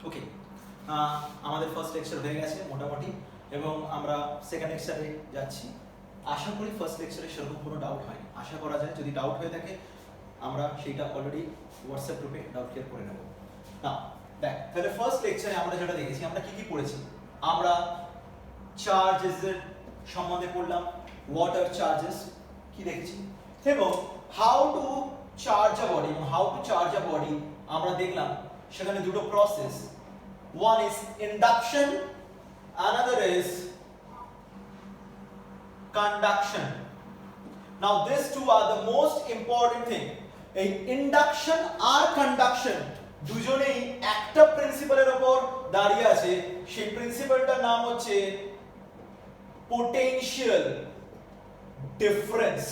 ওকে, আমাদের first lecture হয়ে গেছে মোটামুটি এবং আমরা সেকেন্ড লেকচারে যাচ্ছি। আশা করি ফার্স্ট লেকচারে সেরকম কোনো ডাউট হয়নি। আশা করা যায় যদি ডাউট হয়ে থাকে আমরা সেইটা অলরেডি হোয়াটসঅ্যাপ গ্রুপে ডাউট ক্লিয়ার করে নেব। না দেখ, তাহলে ফার্স্ট লেকচারে আমরা যেটা দেখেছি, আমরা কি কি পড়েছি? আমরা চার্জেসের সম্বন্ধে পড়লাম, ওয়াটার চার্জেস কি দেখেছি, এবং how to charge a body, how to charge a body আমরা দেখলাম। সেখানে দুটো process, one is induction, another is conduction. Now these two are the most important thing. এই induction আর conduction দুজনেই একটা প্রিন্সিপালের উপর দাঁড়িয়ে আছে। সেই প্রিন্সিপালটার নাম হচ্ছে পোটেনশিয়াল ডিফারেন্স।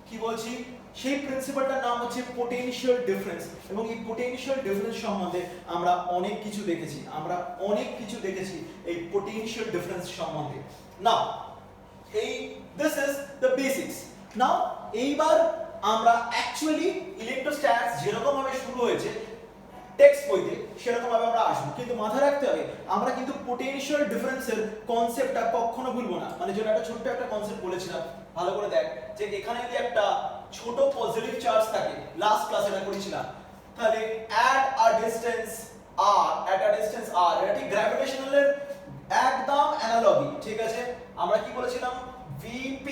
কি বলছি? সেই প্রিন্সিপালটার নাম হচ্ছে পোটেনশিয়াল ডিফারেন্স। এবং এই পোটেনশিয়াল ডিফারেন্স সম্বন্ধে আমরা অনেক কিছু দেখেছি, এই পোটেনশিয়াল ডিফারেন্স সম্বন্ধে। নাও এই দিস ইজ দ্য বেসিক্স। নাও এইবার আমরা অ্যাকচুয়ালি ইলেকট্রোস্ট্যাটিক্স যেরকম ভাবে শুরু হয়েছে টেক্সট বইতে সেরকম ভাবে আমরা আসবো, কিন্তু মাথায় রাখতে হবে আমরা কিন্তু পোটেনশিয়াল ডিফারেন্সের কনসেপ্টটা কখনো ভুলবো না। মানে যেটা একটা ছোট্ট একটা কনসেপ্ট বলেছিলাম, ভালো করে দেখ, যে এখানে যদি একটা ছোট পজিটিভ চার্জ থাকে, লাস্ট ক্লাসে এটা করেছিলাম, তাহলে at a distance r, এটা ঠিক গ্র্যাভিটেশনালের একদম অ্যানালজি, ঠিক আছে? আমরা কি বলেছিলাম? vp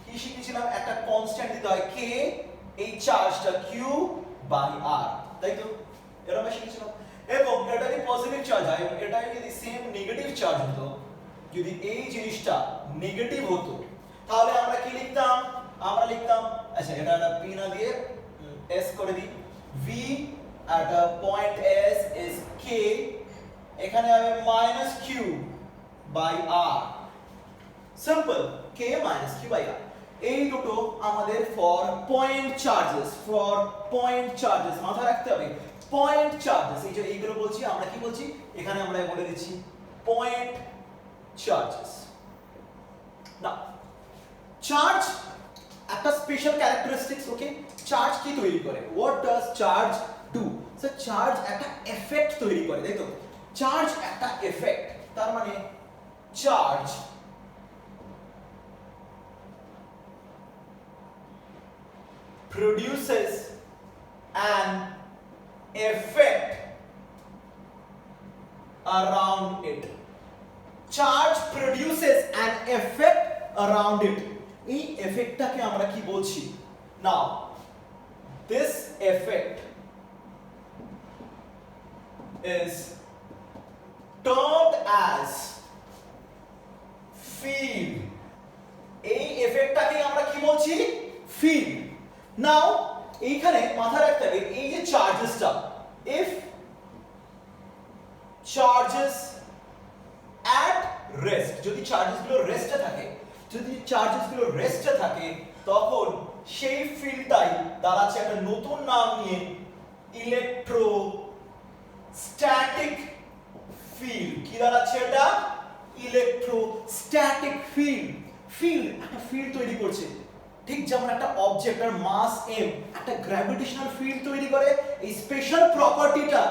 কি শিখেছিলাম? একটা কনস্ট্যান্ট দিতে হয় k, এই চার্জটা q বাই r, তাই তো? এটা আমরা শিখেছিলাম। এবং এটা যদি পজিটিভ চার্জ হয়, এটা যদি সেম নেগেটিভ চার্জ হতো, যদি এই জিনিসটা নেগেটিভ হতো, তাহলে আমরা কি লিখতাম? আমরা লিখতাম, আচ্ছা এটা একটা p না দিয়ে s করে দিই, v at a point s is k, এখানে হবে minus q by r, simple, k minus q by r। এই দুটো আমাদের ফর পয়েন্ট চার্জেস, মাথায় রাখতে হবে পয়েন্ট চার্জেস। এই যে এইগুলো বলছি, আমরা কি বলছি এখানে? আমরা বলে দিচ্ছি পয়েন্ট চার্জেস। না, চার্জ একটা স্পেশাল ক্যারেক্টারিস্টিক্স। ওকে, চার্জ কি তৈরি করে? What does charge do? Sir charge একটা এফেক্ট তৈরি করে, তাই তো? চার্জ একটা এফেক্ট, তার মানে charge produces an effect around it. Charge produces an effect around it. এই এফেক্টটাকে আমরা কি বলছি? Now this effect is termed as field. এই এফেক্টটাকে আমরা কি বলছি? field. Now এইখানে মাথায় রাখতে হবে এই যে চার্জেসটা, if charges at rest, যদি চার্জেসগুলো রেস্টে থাকে, তখন সেই ফিল্ডটাই দাঁড়াচ্ছে একটা নতুন নাম নিয়ে ইলেকট্রোস্ট্যাটিক ফিল্ড। কি দাঁড়াচ্ছে এটা? Electrostatic field. একটা ফিল্ড তৈরি করছে, ঠিক যেমন একটা অবজেক্টের মাস m একটা গ্র্যাভিটেশনাল ফিল্ড তৈরি করে, এই স্পেশাল প্রপার্টিটা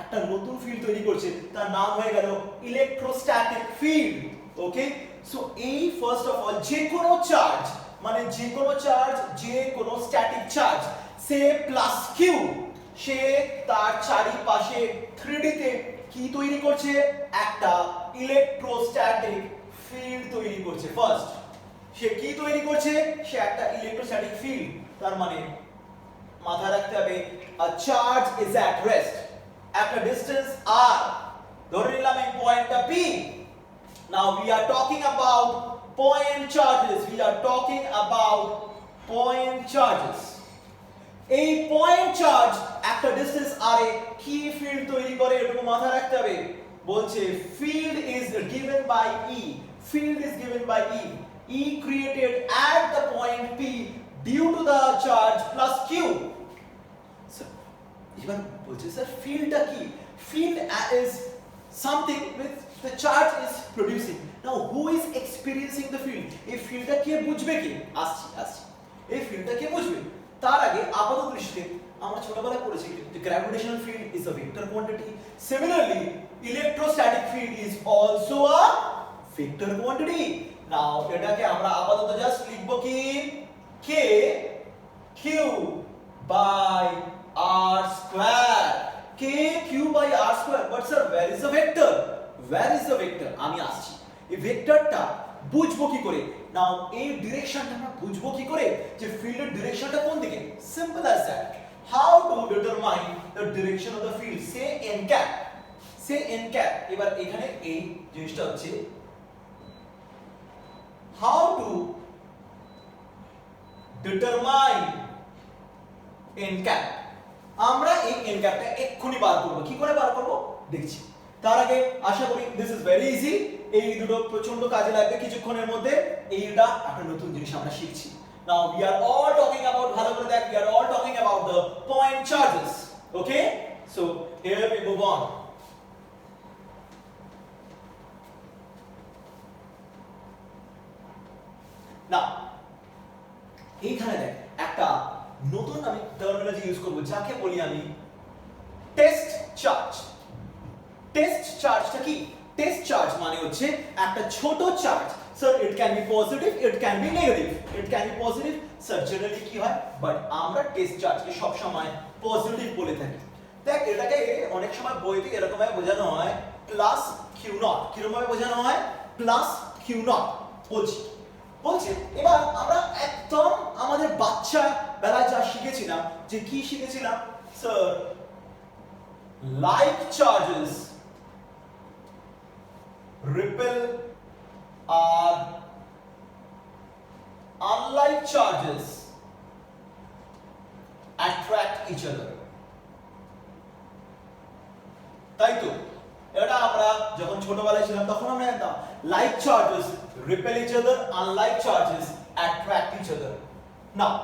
একটা নতুন ফিল্ড তৈরি করছে, তার নাম হয়ে গেল ইলেকট্রোস্ট্যাটিক ফিল্ড। ওকে, সো এই ফার্স্ট অফ অল যে কোনো চার্জ, যে কোনো স্ট্যাটিক চার্জ, সে প্লাস কিউ, সে তার চারিপাশে 3D তে কি তৈরি করছে? একটা ইলেকট্রোস্ট্যাটিক ফিল্ড তৈরি করছে। ফার্স্ট সে কি তৈরি করছে? সে একটা ইলেকট্রোস্ট্যাটিক ফিল্ড। তার মানে মাথায় রাখতে হবে a charge is at rest at a distance r, ধরে নিলাম এই পয়েন্টটা p। now we are talking about point charges, এই পয়েন্ট চার্জ একটা ডিসটেন্স r এ কি ফিল্ড তৈরি করে? এটুকু মাথায় রাখতে হবে। বলছে field is given by E created at the point P due to the charge plus Q. So, এবার বলছে স্যার ফিল্ডটা কি? Field is something which the charge is producing. Now who is experiencing the field? এই ফিল্ডটা কে বুঝবে? কি আসছি এই ফিল্ডটা কে বুঝবে? তার আগে আপাতত দৃষ্টিতে আমরা ছোটবেলায় পড়েছি the gravitational field is a vector quantity. Similarly, electrostatic field is also a vector quantity. Now এটাকে আমরা আপাতত জাস্ট লিখব কি k q by r square. k q by r square. But sir, where is the vector? Where is the vector? আমি আসছি এই ভেক্টরটা বুঝবো কি করে? নাও এই ডিরেকশনটা আমরা বুঝবো কি করে যে ফিল্ডের ডিরেকশনটা কোন দিকে? Simple as that. How to determine the direction of the field? Say n cap, say n cap। এবার এখানে এই জিনিসটা হচ্ছে how to determine n cap। আমরা এই n capটা এক্ষুনি বার করব। কি করে বার করব দেখছি। তার আগে আশা করি দিস ইজ ভেরি ইজি। এই দুটো প্রচন্ড কাজে লাগবে কিছুক্ষণের মধ্যে। এইটা একটা নতুন জিনিস আমরা শিখছি। Now we are all talking about, ভালো করে দেখ, we are all talking about the point charges. Okay, so here we move on. Now এইখানে দেখ একটা নতুন আমি টার্মিনোলজি ইউজ করব যাকে বলি আমি টেস্ট চার্জ। টেস্ট চার্জটা কি? টেস্ট চার্জ মানে হচ্ছে একটা ছোট charge. Sir it can be positive, it can be negative. It can be positive. Sir generally কি হয়, বাট আমরা টেস্ট চার্জকে সব সময় পজিটিভ বলে থাকি। দেখ এটাকে অনেক সময় বইতে এরকম ভাবে বোঝানো হয় প্লাস কিউ নট। কিরকম ভাবে বোঝানো হয়? প্লাস কিউ নট বলছে। এবার আমরা একদম আমাদের বাচ্চা বেলায় যা শিখেছিলাম, যে কি শিখেছিলাম sir, like charges repel or unlike charges attract each other। তাই তো এটা আমরা যখন ছোটবেলায় ছিলাম তখন আমরা জানতাম like charges repel each other, unlike charges attract each other। নাও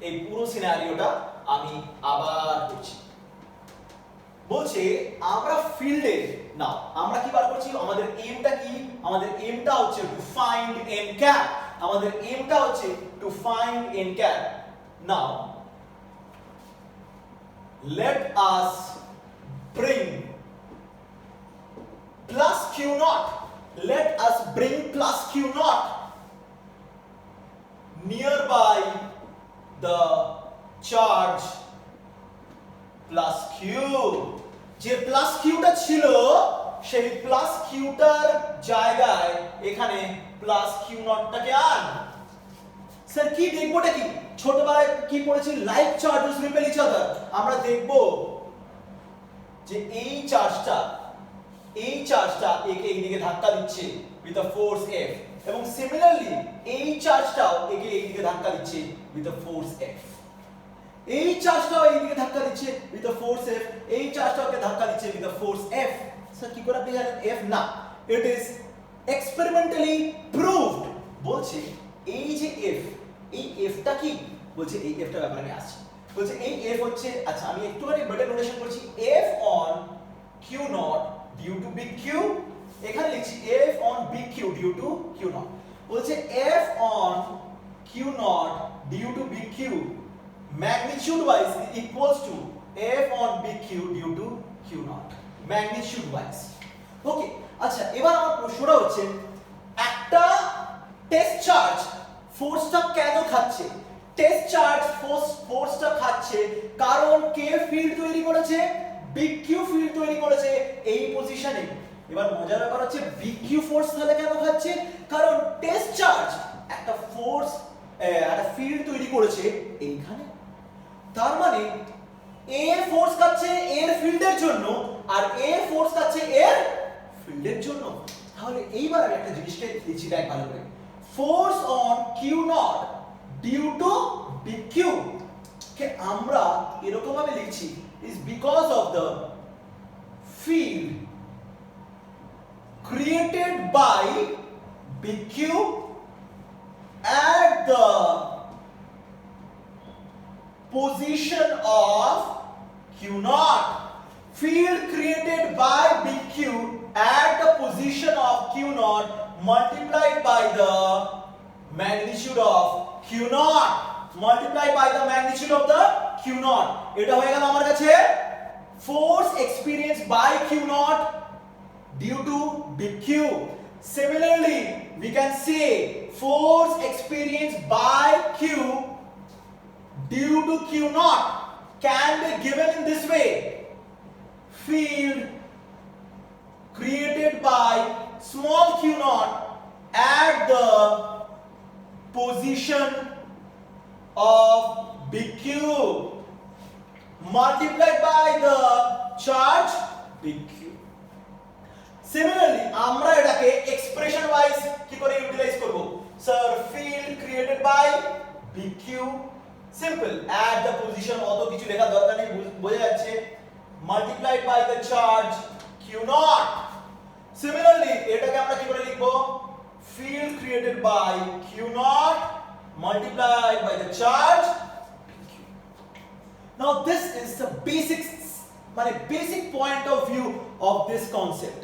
এই পুরো সিনারিওটা আমি আবার করছি। বলছে আমরা ফিল্ডে, না আমরা কি বার করছি? আমাদের এমটা কি? আমাদের এমটা হচ্ছে টু ফাইন্ড n cap। আমাদের এমটা হচ্ছে to find n cap। Now let us bring plus Q naught. Let us bring plus Q naught nearby the charge plus Q. যে প্লাস কিউটা ছিল সেই প্লাস কিউটার জায়গায় এখানে প্লাস কিউ নটটাকে আন। স্যার কি দেখবোটা কি? ছোটবেলায় কি পড়েছি? Like charges repel each other. আমরা দেখব যে এই চার্জটা একে এইদিকে ধাক্কা দিচ্ছে উইথ আ ফোর্স এফ, এবং সিমিলারলি এই চার্জটাও একে এইদিকে ধাক্কা দিচ্ছে উইথ আ ফোর্স এফ। এই চার্জটাও এইদিকে ধাক্কা দিচ্ছে উইথ আ ফোর্স এফ, এই চার্জটাকে ধাক্কা দিচ্ছে with a force F. Sir কি করে আপনি জানেন এফ? না, ইট ইজ এক্সপেরিমেন্টালি প্রুভড। বলছে এই যে এফ, এই এফটা কি? বলছে এই এফটা ব্যাপারে আমি আসছি। বলছে এই এফ হচ্ছে, আচ্ছা আমি একটুখানি বেটার নোটেশন করছি, F on Q not due to big Q. এখানে লিখছি F on big Q due to Q not. বলছে F on Q not due to big Q magnitude wise is equals to f on big q due to q naught magnitude wise। ওকে, আচ্ছা এবার আমার প্রশ্নটা হচ্ছে একটা test charge ফোর্সটা কেন খাচ্ছে? Test charge ফোর্সটা খাচ্ছে কারণ কে ফিল্ড তৈরি করেছে, বিগ কিউ ফিল্ড তৈরি করেছে এই পজিশনে। এবার মজার ব্যাপার হচ্ছে বিগ কিউ ফোর্স তাহলে কেন খাচ্ছে? কারণ টেস্ট চার্জ একটা ফোর্স একটা ফিল্ড তৈরি করেছে এইখানে। তার মানে এ ফোর্স খাচ্ছে এর ফিল্ডের জন্য আর এ ফোর্স খাচ্ছে এর ফিল্ডের জন্য। তাহলে এইবার আমি একটা জিনিসকে লিখছি দেখ ভালো করে, force on Q not due to big Q কে আমরা এরকম ভাবে লিখছি is because of the field created by big Q at the position of Q naught. Field created by big Q at the position of Q naught multiplied by the magnitude of Q naught. multiplied by the magnitude of the q naught. এটা হয়ে গেল আমার কাছে force experienced by q naught due to big Q. Similarly, we can say force experienced by Q due to Q naught can be given in this way. Field created by small q naught at the position of big Q multiplied by the charge big Q. Similarly, আমরা এটাকে expression wise কি করে utilise করব? Sir, field created by big Q, simple, at the position, অত কিছু লেখা দরকার নেই, বোঝা যাচ্ছে, multiplied by the charge q naught. Similarly, এটাকে আমরা কি করে লিখব? Field created by q naught multiplied by the charge q. Now this is the basic point of view of this concept.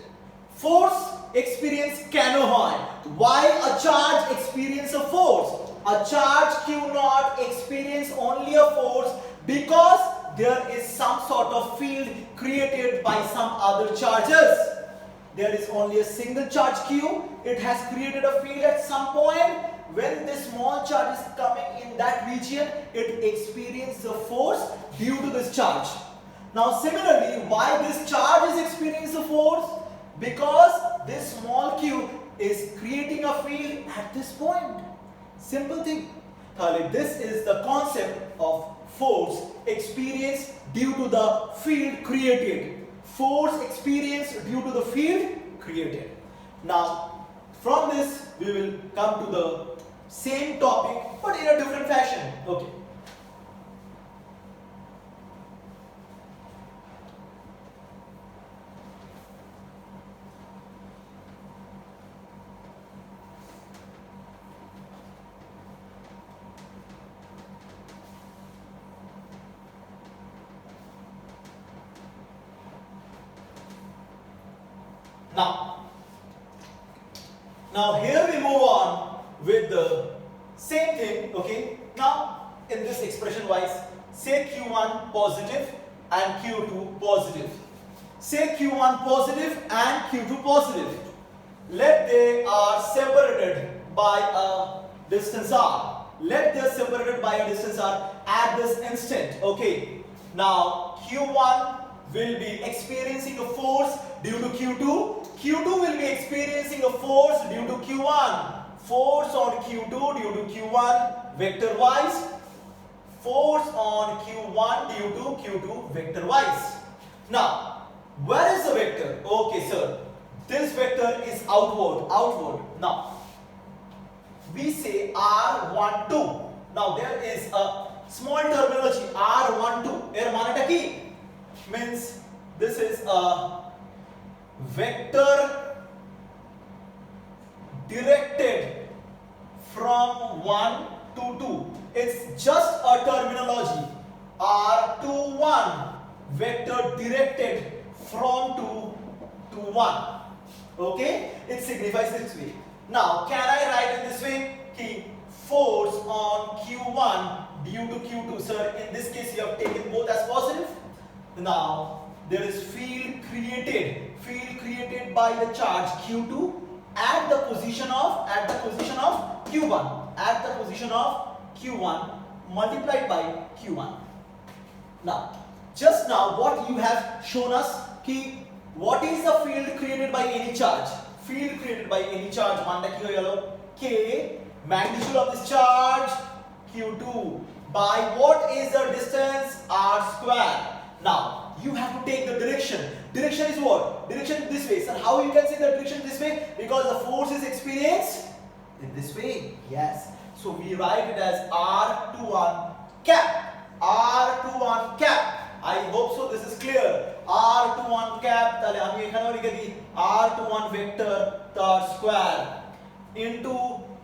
Force experience কেন হয়? Why a charge experience a force? A charge q naught experience only a force because there is some sort of field created by some other charges. There is only a single charge q. It has created a field at some point. When this small charge is coming in that region, it experiences a force due to this charge. Now similarly, why this charge is experiencing a force? Because this small q is creating a field at this point. Simple thing. This is the concept of force experience due to the field created. Force experience due to the field created. Now, from this we will come to the same topic but in a different fashion. Okay. Now here we move on with the same thing. Okay, now in this expression wise, say q1 positive and q2 positive. Say q1 positive and q2 positive. Let they are separated by a distance r. Let they are separated by a distance r at this instant. Okay, now q1 will be experiencing a force due to q2. q2 will be experiencing a force due to q1. Force on q2 due to q1 vector wise. Force on q1 due to q2 vector wise. Now, where is the vector? Okay, sir. This vector is outward. Now, we say r12. Now, there is a small terminology r12. এর মানেটা কি? Means this is a vector directed from 1 to 2. It's just a terminology. R21 vector directed from 2 to 1. Okay, it signifies this way. Now can I write it this way? Ki force on q1 due to q2. Sir, in this case you have taken both as positive. Now there is field created by the charge q2 at the position of q1 multiplied by q1. Now just now what you have shown us ki what is the field created by any charge? Field created by any charge manda ki hoye gelo k magnitude of this charge q2 by what is the distance r square. Now you have to take the direction. Direction is what? Direction this way. So how you can say the direction this way? Because the force is experienced in this way. Yes. So we write it as r21 cap. R21 cap. I hope so this is clear. R21 cap. তাহলে আমি এখানেও লিখে দিই R21 vector তার square into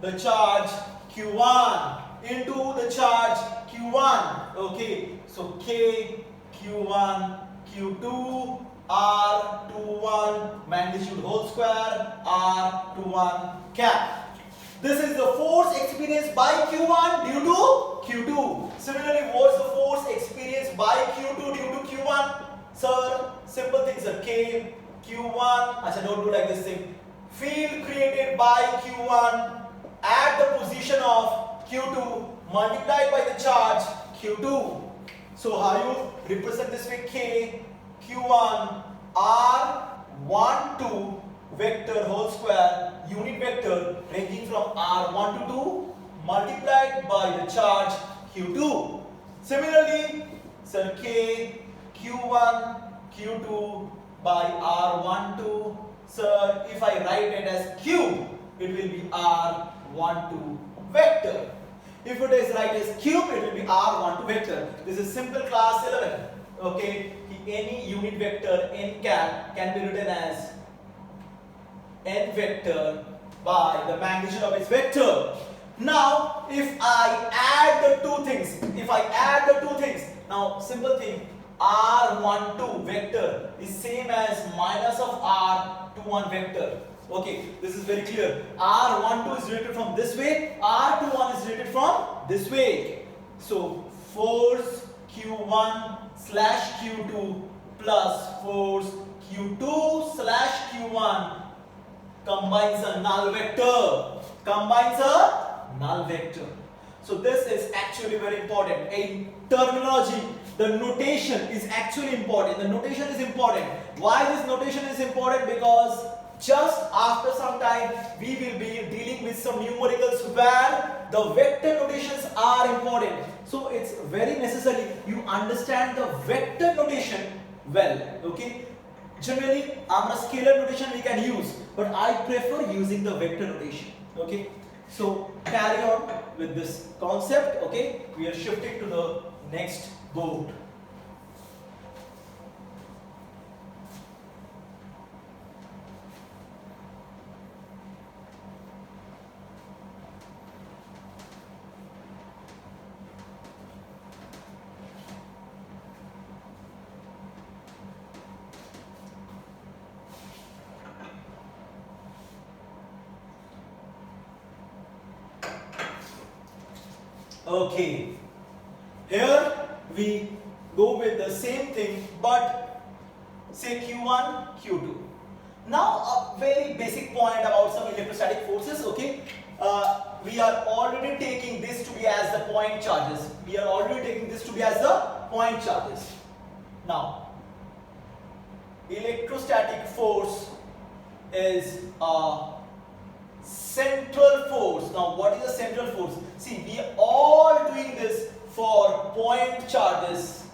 the charge q1 into the charge q1. Okay. So k q1 q2 r21 magnitude whole square r21 cap. This is the force experienced by Q1 due to Q2. Similarly, what's the force experienced by Q2 due to Q1? Sir, simple things are K, Q1, Acha, don't do like this thing. Field created by Q1 at the position of Q2 multiplied by the charge Q2. So how you represent this way? K, Q1, R12 vector whole square, unit vector ranging from R1 to 2 multiplied by the charge Q2. Similarly, sir, K, Q1, Q2 by R12. Sir, if I write it as cube, it will be R12 vector. If it is write as cube, it will be R12 vector. This is simple class 11. Okay, any unit vector n cap can be written as n vector by the magnitude of its vector. Now, if I add the two things, now simple thing, R12 vector is same as minus of R21 vector. Okay, this is very clear. R12 is related from this way, R21 is related from this way. So, force Q1 slash Q2 plus force Q2 slash Q1 combines a null vector. So this is actually very important. In terminology, the notation is actually important. The notation is important. Why this notation is important? Because just after some time we will be dealing with some numericals where the vector notations are important. So it's very necessary you understand the vector notation well. Okay. Generally, our scalar notation we can use, but I prefer using the vector notation. Okay. So carry on with this concept. Okay. We are shifting to the next board. Okay, here we go with the same thing, but say Q1, Q2. Now a very basic point about some electrostatic forces. Okay, we are already taking this to be as the point charges. Now, electrostatic force is a central force. Now, what is a central force? See, we are all doing this for point charges.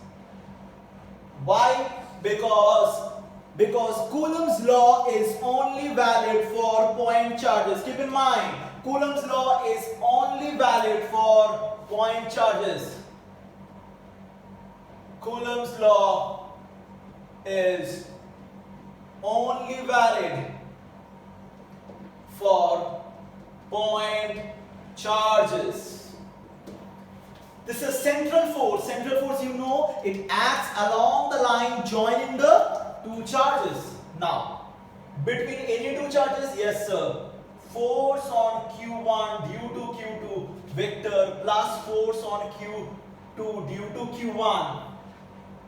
Why? Because Coulomb's law is only valid for point charges. Keep in mind, Coulomb's law is only valid for point charges. Coulomb's law is only valid for point charges. This is central force. Central force, you know, it acts along the line joining the two charges. Now, between any two charges, yes sir, force on Q1 due to Q2 vector plus force on Q2 due to Q1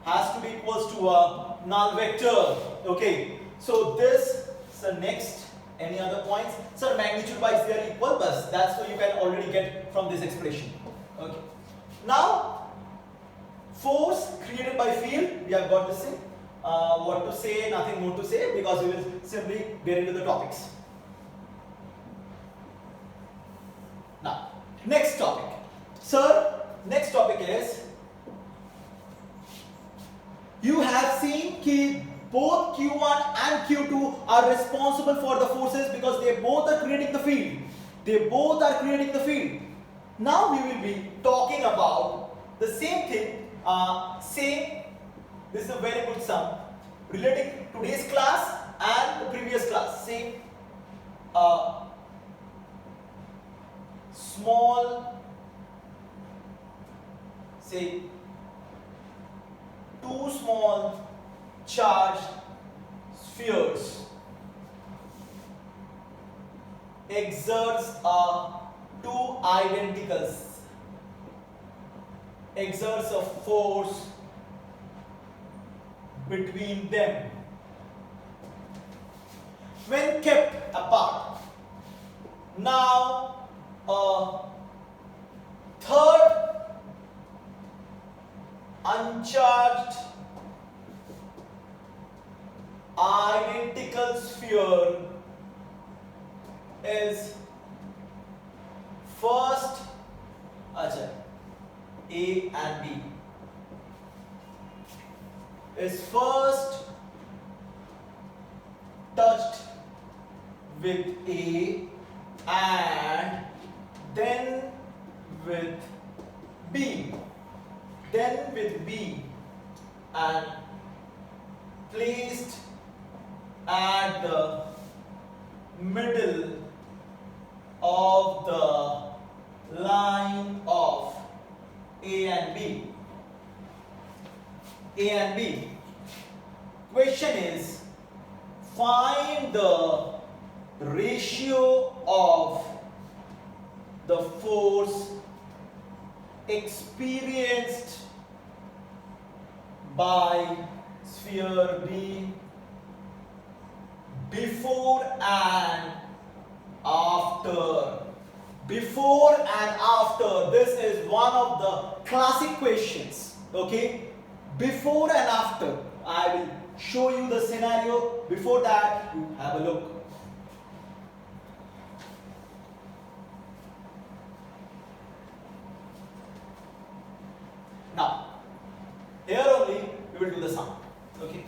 has to be equals to a null vector. Okay, so this is the next. Any other points? Sir, magnitude wise they are equal, but that's what you can already get from this expression. Okay. Now, force created by field, we have got this thing. What to say, nothing more to say, because we will simply get into the topics. Now, next topic. Sir, next topic is, you have seen that both Q1 and Q2 are responsible for the forces because they both are creating the field. Now we will be talking about the same thing. This is a very good sum relating today's class and the previous class. Same small, say, two small charged spheres exerts exerts a force between them when kept apart. Now a third uncharged identical sphere is first A and B is first touched with A and then with B, and placed at the middle of the line of A and B. Question is, find the ratio of the force experienced by sphere B before and after. Before and after. This is one of the classic questions. Okay? Before and after. I will show you the scenario. Before that, you have a look. Now, here only we will do the sum. Okay?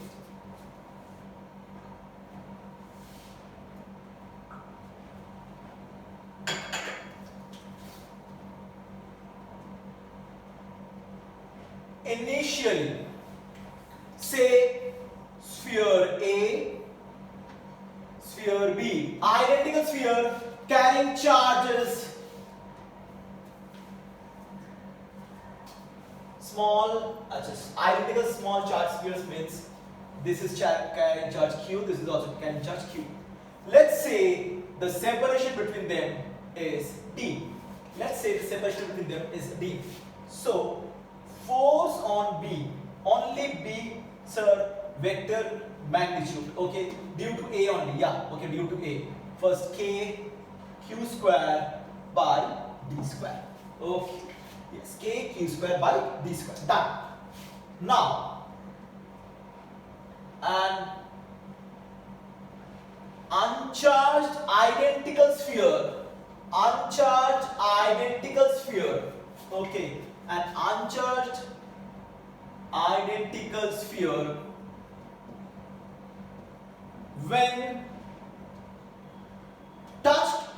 Initially, say sphere A, sphere B, identical sphere carrying charges identical small charge spheres means this is carrying charge Q, this is also carrying charge Q. Let's say the separation between them is D. So force on B, only B, sir, vector magnitude, okay, due to A only, yeah, okay, due to A. First K Q square by D square, okay, yes, K Q square by D square, done. Now, an uncharged identical sphere, okay, an uncharged identical sphere when touched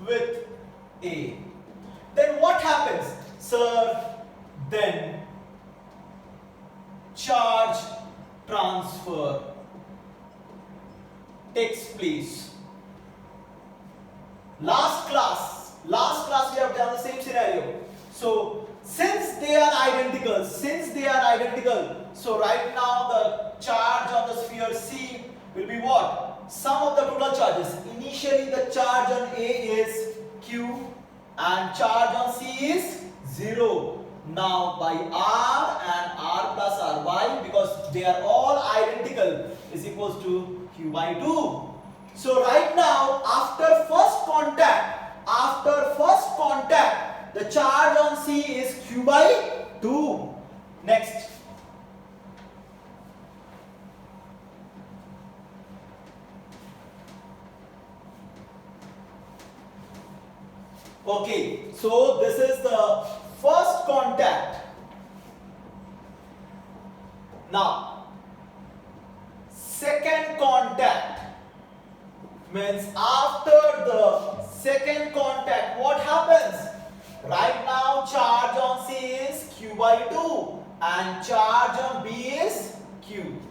with A, then what happens, sir? Then charge transfer takes place. Last class we have done the same scenario. So since they are identical, so right now the charge on the sphere C will be what? Sum of the total charges. Initially the charge on A is Q and charge on C is 0. Now by R and R plus R, why? Because they are all identical, is equals to Q by 2. So right now after first contact, the charge on C is Q by 2. Next. Okay, so this is the first contact. Now, second contact means after the second contact, what happens? Right now, charge on C is Q by 2 and charge on B is Q.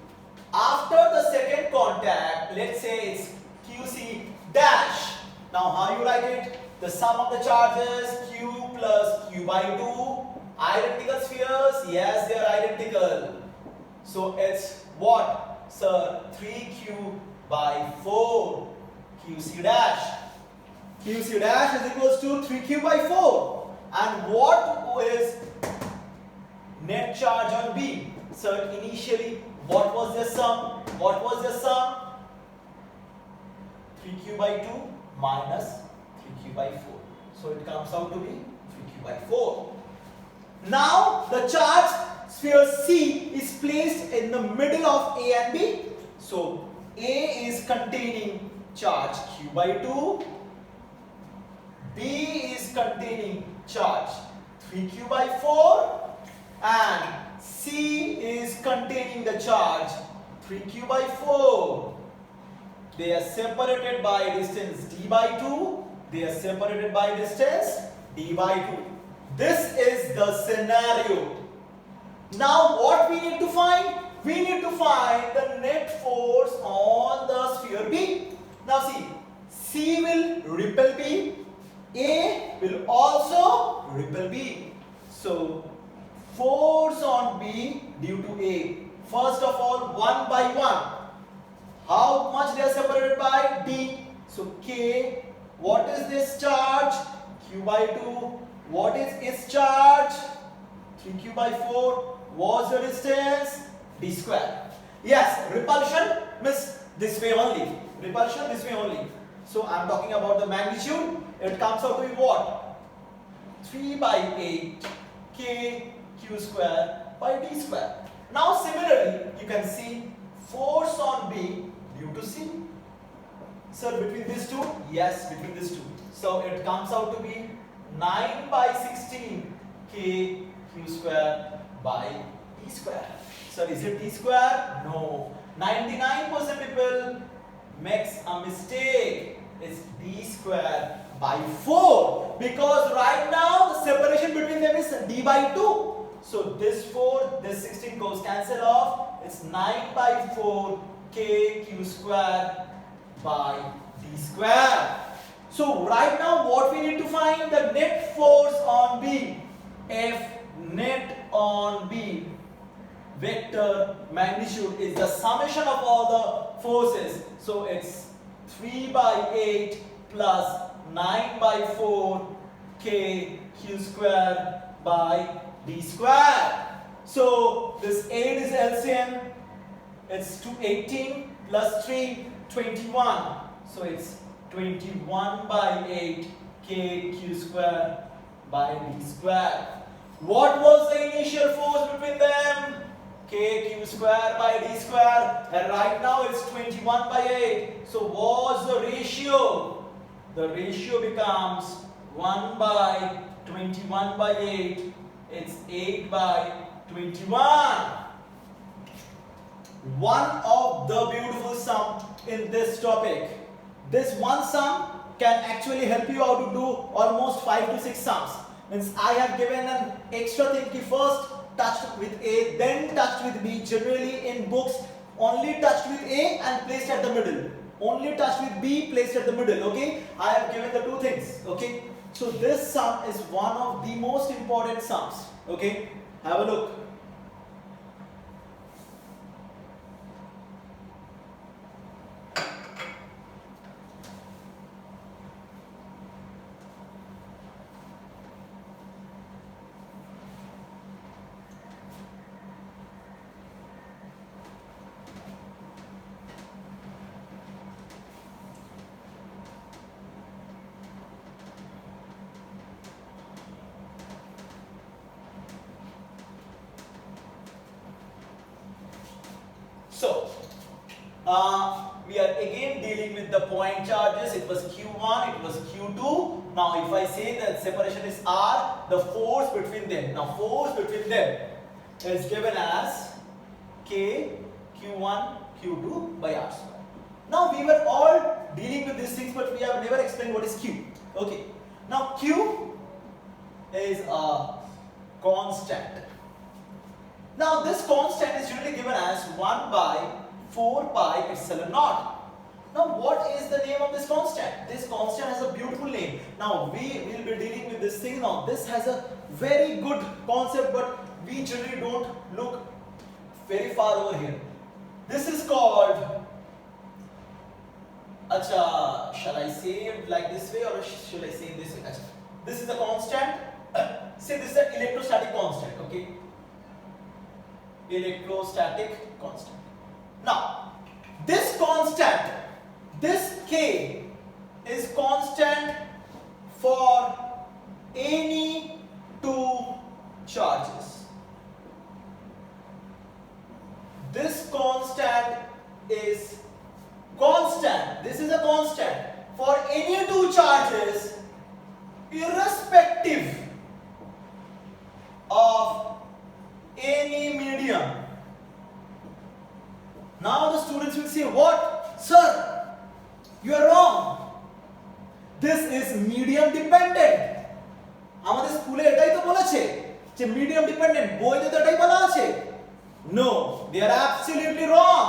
After the second contact, let's say it's QC dash. Now, how you write it? The sum of the charges Q plus Q by 2. Identical spheres? Yes, they are identical. So it's what? Sir, 3Q by 4 QC dash. QC dash is equals to 3Q by 4. And what is net charge on B? So initially, what was the sum? What was the sum? 3Q by 2 minus 3Q by 4. So it comes out to be 3Q by 4. Now the charge sphere C is placed in the middle of A and B. So A is containing charge Q by 2. B is containing charge 3Q by 4. And C is containing the charge 3Q by 4. They are separated by distance D by 2. They are separated by distance D by 2. This is the scenario. Now what we need to find? We need to find the net force on the sphere B. Now see, C will repel B. A will also repel B. So force on B due to A. First of all, 1 by 1. How much they are separated by? D. So K, what is this charge? Q by 2. What is its charge? 3Q by 4. What's the distance? D square. Yes, repulsion means this way only. Repulsion this way only. So I am talking about the magnitude. It comes out to be what? 3 by 8 K Q square by D square. Now similarly, you can see force on B due to C. So between these two? Yes, between these two. So it comes out to be 9 by 16 K Q square by D square. So is it D square? No. 99% people makes a mistake. It's D square by 4. Because right now the separation between them is D by 2. So this 4, this 16 goes cancel off. It's 9 by 4 K Q square by D square. So right now what we need to find? The net force on B. F net on B vector magnitude is the summation of all the forces. So it's 3 by 8 plus 9 by 4 K Q square by D square. So this 8 is LCM. It's 18 plus 3, 21. So it's 21 by 8 K Q square by D square. What was the initial force between them? K Q square by D square. And right now it's 21 by 8. So what's the ratio? The ratio becomes 1 by 21 by 8. It's 8 by 21. One of the beautiful sum in this topic. This one sum can actually help you out to do almost 5 to 6 sums. Means I have given an extra thing. First touched with A, then touched with B. Generally in books, only touched with A and placed at the middle. Only touched with B, placed at the middle. Okay, I have given the two things. Okay, so this sum is one of the most important sums. Okay, have a look. So, we are again dealing with the point charges. It was Q1, it was Q2. Now, if I say that separation is R, the force between them. Now, force between them is given as K, Q1, Q2 by R square. Now, we were all dealing with these things, but we have never explained what is Q. Okay. Now, Q is a constant. Now this constant is usually given as 1 by 4 pi epsilon naught. Now what is the name of this constant? This constant has a beautiful name. Now we will be dealing with this thing now. This has a very good concept, but we generally don't look very far over here. This is called Acha, shall I say it like this way or shall I say it this way? Acha, this is the constant. Say this is the electrostatic constant, okay? Electrostatic constant. Now, this constant, this K is constant for any two charges. This constant is constant. This is a constant for any two charges irrespective of any medium. Now the students will say, what? Sir, you are wrong. This is medium dependent. আমাদের স্কুলে এটাই তো বলেছে যে medium dependent, বইতে তো এটাই বলা আছে। No, they are absolutely wrong.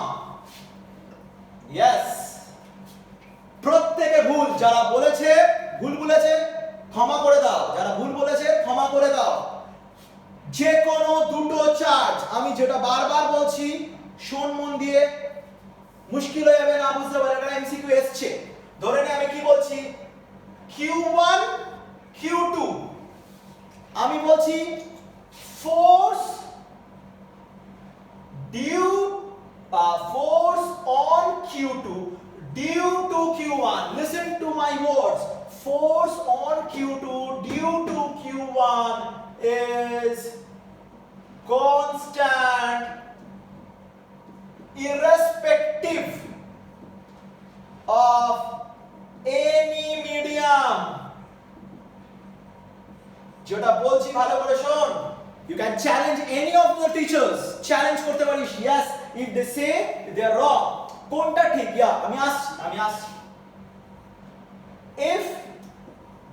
Yes. প্রত্যেকে ভুল, যারা বলেছে ভুল বলেছে ক্ষমা করে দাও, যারা ভুল বলেছে ক্ষমা করে দাও। যে কোনো দুটো চার্জ, আমি যেটা বারবার বলছি শোন মন দিয়ে, মুশকিল হয়ে যাবে না বুঝতে পারলে, এটা এমসিকিউ এসছে। ধরে নে আমি কি বলছি Q1 Q2, আমি বলছি force on Q2 due to Q1. Listen to my words. Force on Q2 due to Q1 is constant irrespective of any medium. যেটা বলছি ভালো করে শোন। You can challenge any of the teachers. Challenge করতে পারিস। Yes, if they say they are wrong. কোনটা ঠিক? Yeah, আমি আসছি। If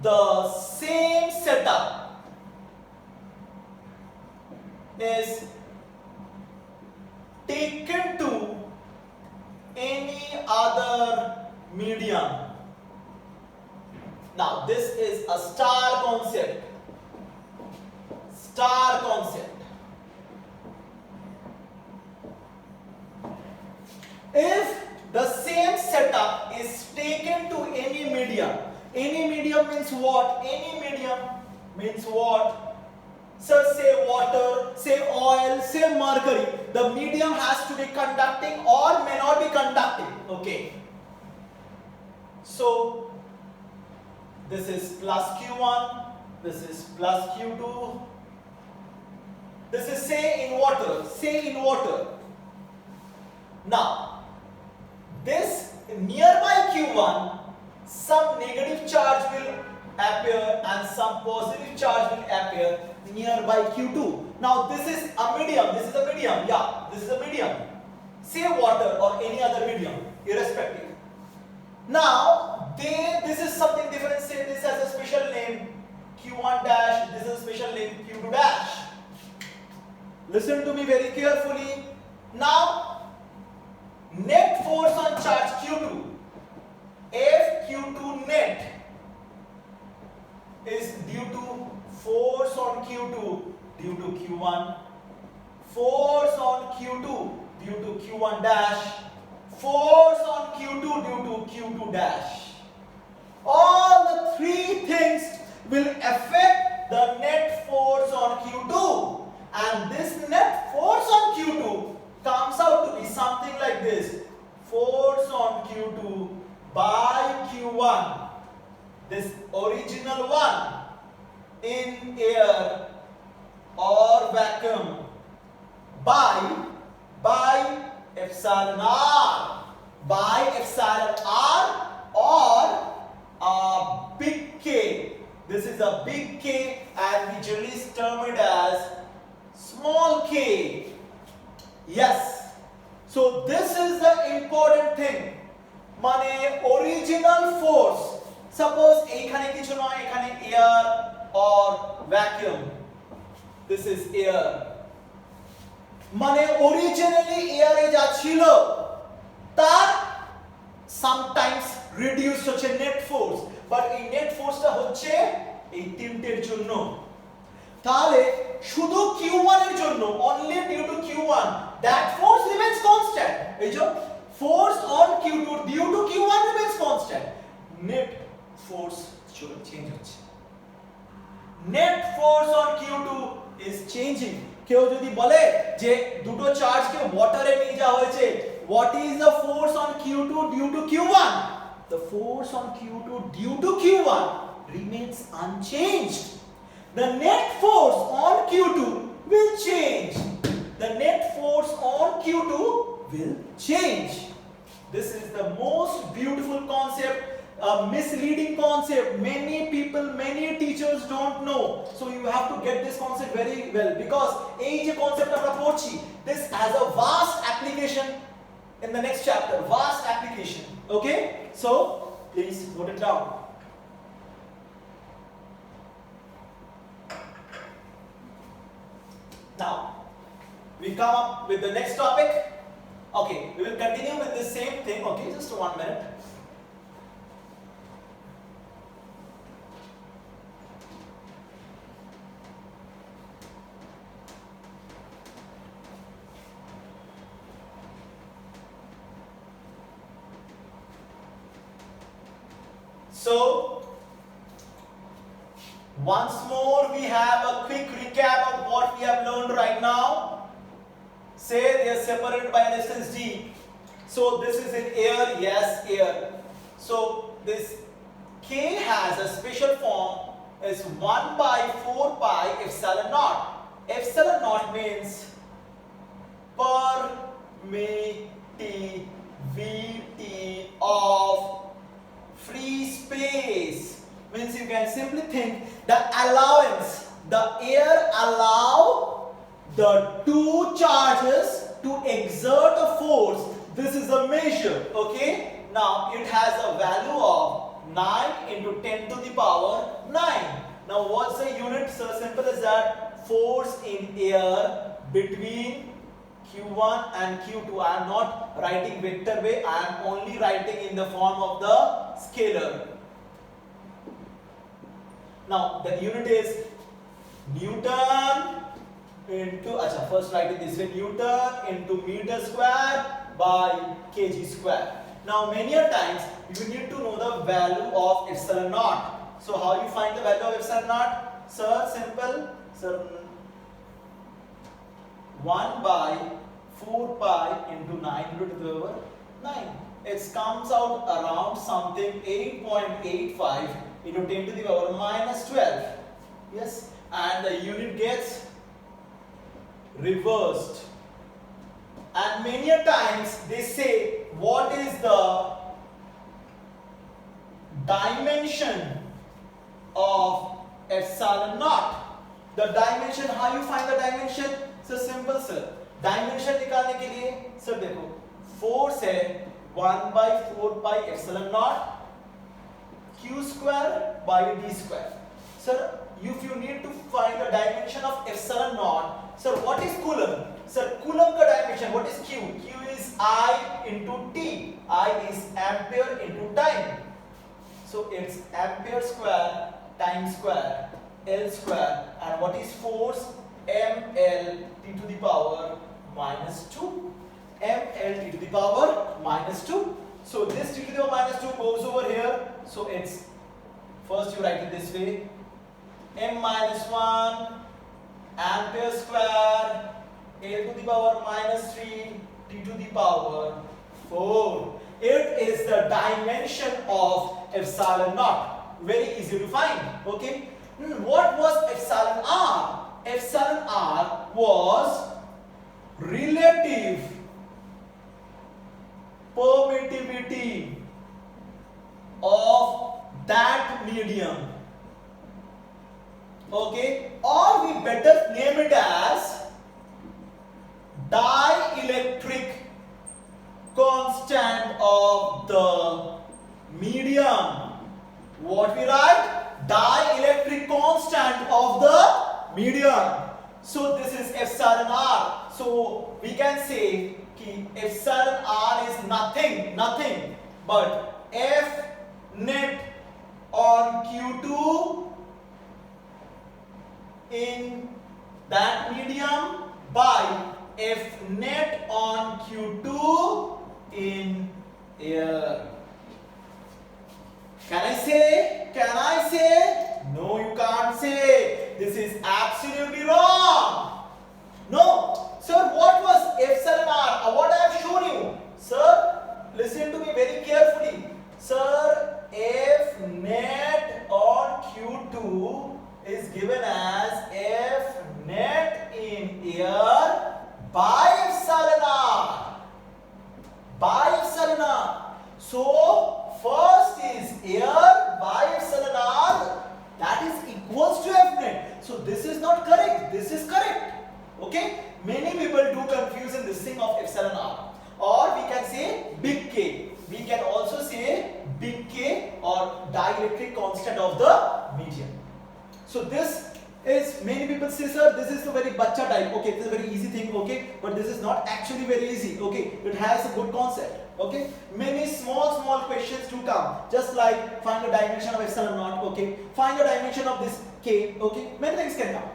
the same setup is taken to any other medium. Now this is a star concept. Star concept. If the same setup is taken to any medium means what? Any medium means what? Sir, say water, say oil, say mercury. The medium has to be conducting or may not be conducting. Okay. So this is plus Q1, this is plus Q2. This is say in water. Now, this nearby Q1, some negative charge will appear and some positive charge will appear nearby Q2. Now, this is a medium. Yeah, this is a medium. Say water or any other medium, irrespective. Now, this is something different. Say this has a special name Q1 dash. This is a special name Q2 dash. Listen to me very carefully. Now, net force on charge Q2, if Q2 net is due to force on Q2 due to Q1, force on Q2 due to Q1 dash, force on Q2 due to Q2 dash. All the three things will affect the net force on Q2, and this net force on Q2 comes out to be something like this: force on Q2 by Q1, this original one in air or vacuum, by epsilon r, or a big K. This is a big K, and we generally term it as small k. Yes. So this is the important thing. মানে original force. Suppose এইখানে কিছু নয়, এখানে air or vacuum. This is air. মানে originally air এ যা ছিল তার sometimes reduced হচ্ছে net force, but এই net force টা হচ্ছে এই তিনটের জন্য। তাহলে শুধু Q1 এর জন্য, only due to Q1, that force remains constant. এই যে force on Q2 due to Q1 remains constant. Net force change হচ্ছে, net force on Q2 is changing. কেউ যদি বলে যে দুটো চার্জকে ওয়াটারে নিয়ে যাওয়া হয়েছে, what is the force on Q2 due to Q1? The force on Q2 due to Q1 remains unchanged. The net force on Q2 will change. The net force on Q2 will change. This is the most beautiful concept, a misleading concept. Many people, many teachers don't know. So you have to get this concept very well, because এই যে concept আমরা পড়ছি, this has a vast application in the next chapter, vast application. Okay, so please note it down. Now we come up with the next topic. Okay, we will continue with the same thing. Okay, just 1 minute. So once more we have a quick recap of what we have learned right now. Say they are separated by a distance d. So this is in air, yes, air. So this K has a special form is 1 by 4 pi epsilon naught. Epsilon naught means permittivity of free space. Means you can simply think the allowance, the air allow the two charges to exert a force. This is a measure, okay? Now it has a value of 9 into 10 to the power 9. Now what's the unit? So simple as that. Force in air between Q1 and Q2. I am not writing vector way, I am only writing in the form of the scalar. Now the unit is Newton into, first write it this way, Newton into meter square by kg square. Now many a times you need to know the value of epsilon naught. So how you find the value of epsilon naught? Sir, simple. Sir, 1 by 4 pi into 9 to the power 9. It comes out around something 8.85 into 10 to the power minus 12. Yes, and the unit gets reversed. And many a times they say, what is the dimension of epsilon naught? The dimension, how you find the dimension? So simple sir, dimension निकालने के लिए sir देखो force है 1 by 4 pi epsilon naught q square by d square. Sir, if you need to find the dimension of epsilon naught, sir, what is Coulomb? Sir, Coulomb का dimension, what is q? Q is I into t. I is ampere into time. So it's ampere square times square L square, and what is force? ml t to the power minus 2. ml t to the power minus 2. So this t to the power minus 2 goes over here. So it's, first you write it this way, m minus 1 ampere square L to the power minus 3 t to the power 4. It is the dimension of epsilon naught. Very easy to find. Okay. What was epsilon r? Epsilon r was relative permittivity of that medium. Okay, or we better name it as dielectric constant of the medium. What we write? Dielectric constant of the medium. So this is epsilon r. So we can say कि epsilon r is nothing but F net on Q2 in that medium by F net on Q2 in air. Can I say? Can I say? No, you can't say. This is absolutely wrong. No. Sir, what was epsilon r? What I have shown you. Sir, listen to me very carefully. Sir, F net on Q2 is given as F net in air by epsilon r. By epsilon r. So, first is air by epsilon r, that is equals to F net. So, this is not correct. This is correct. Okay? Many people do confuse in this thing of epsilon r. Or we can say big K. We can also say big K or dielectric constant of the medium. So this is, many people say, sir, this is a very bacha type. Okay, this is a very easy thing. Okay, but this is not actually very easy. Okay, it has a good concept. Okay, many small questions do come, just like find the dimension of epsilon naught. Okay, find the dimension of this K. Okay, many things can come.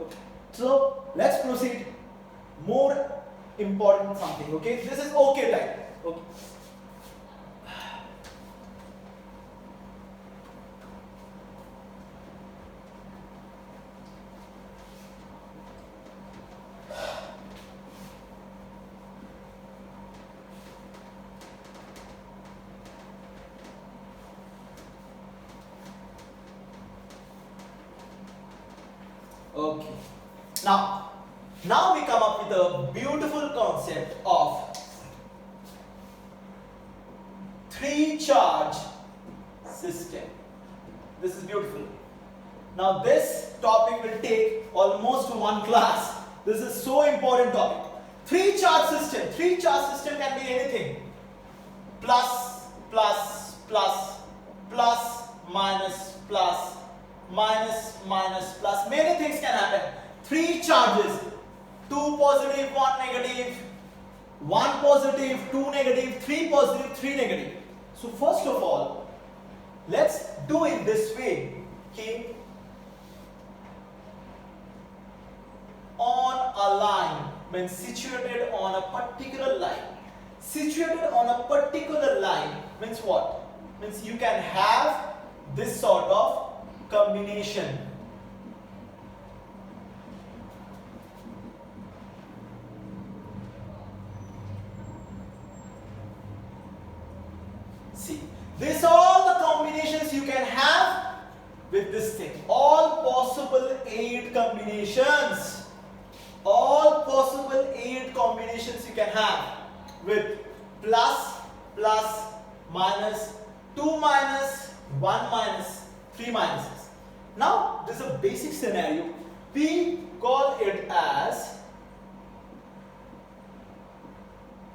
Okay, so let's proceed. More important something. Okay, this is okay type. Okay. Okay. Now we come up with a beautiful concept of three charge system. This is beautiful. Now this topic will take almost one class. This is so important topic. Three charge system. Three charge system can be anything. Plus, plus, plus, plus, minus, plus, minus, minus, plus. Many things can happen. Three charges. 2 positive, 1 negative, 1 positive, 2 negative, 3 positive, 3 negative. So first of all, let's do it this way. Okay. On a line means situated on a particular line. Situated on a particular line means what? Means you can have this sort of combination. See, these are all the combinations you can have with this thing. All possible 8 combinations. All possible 8 combinations you can have with plus, plus, minus, 2 minus, 1 minus, 3 minuses. Now, this is a basic scenario. We call it as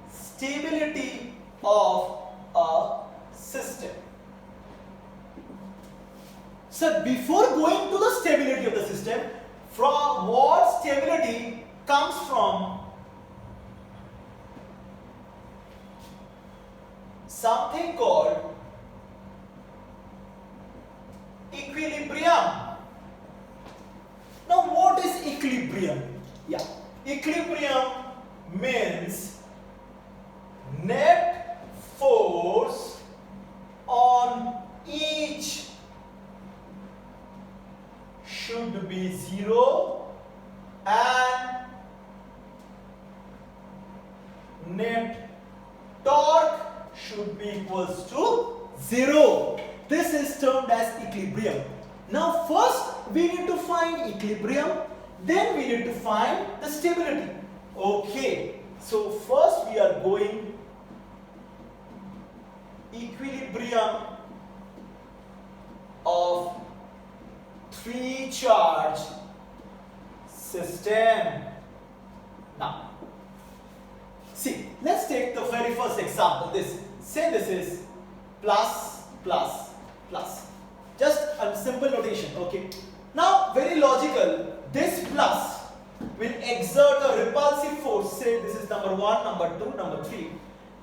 stability of a system. So before going to the stability of the system, from what stability comes from something called equilibrium. Now what is equilibrium? Yeah, equilibrium means net force on each should be 0 and net torque should be equals to 0. This is termed as equilibrium. Now first we need to find equilibrium, then we need to find the stability. Okay, so first we are going equilibrium of 3 charge system. Now see, let's take the very first example. Say this is plus, plus, plus. Just a simple notation. Okay. Now very logical. This plus will exert a repulsive force. Say this is number 1, number 2, number 3.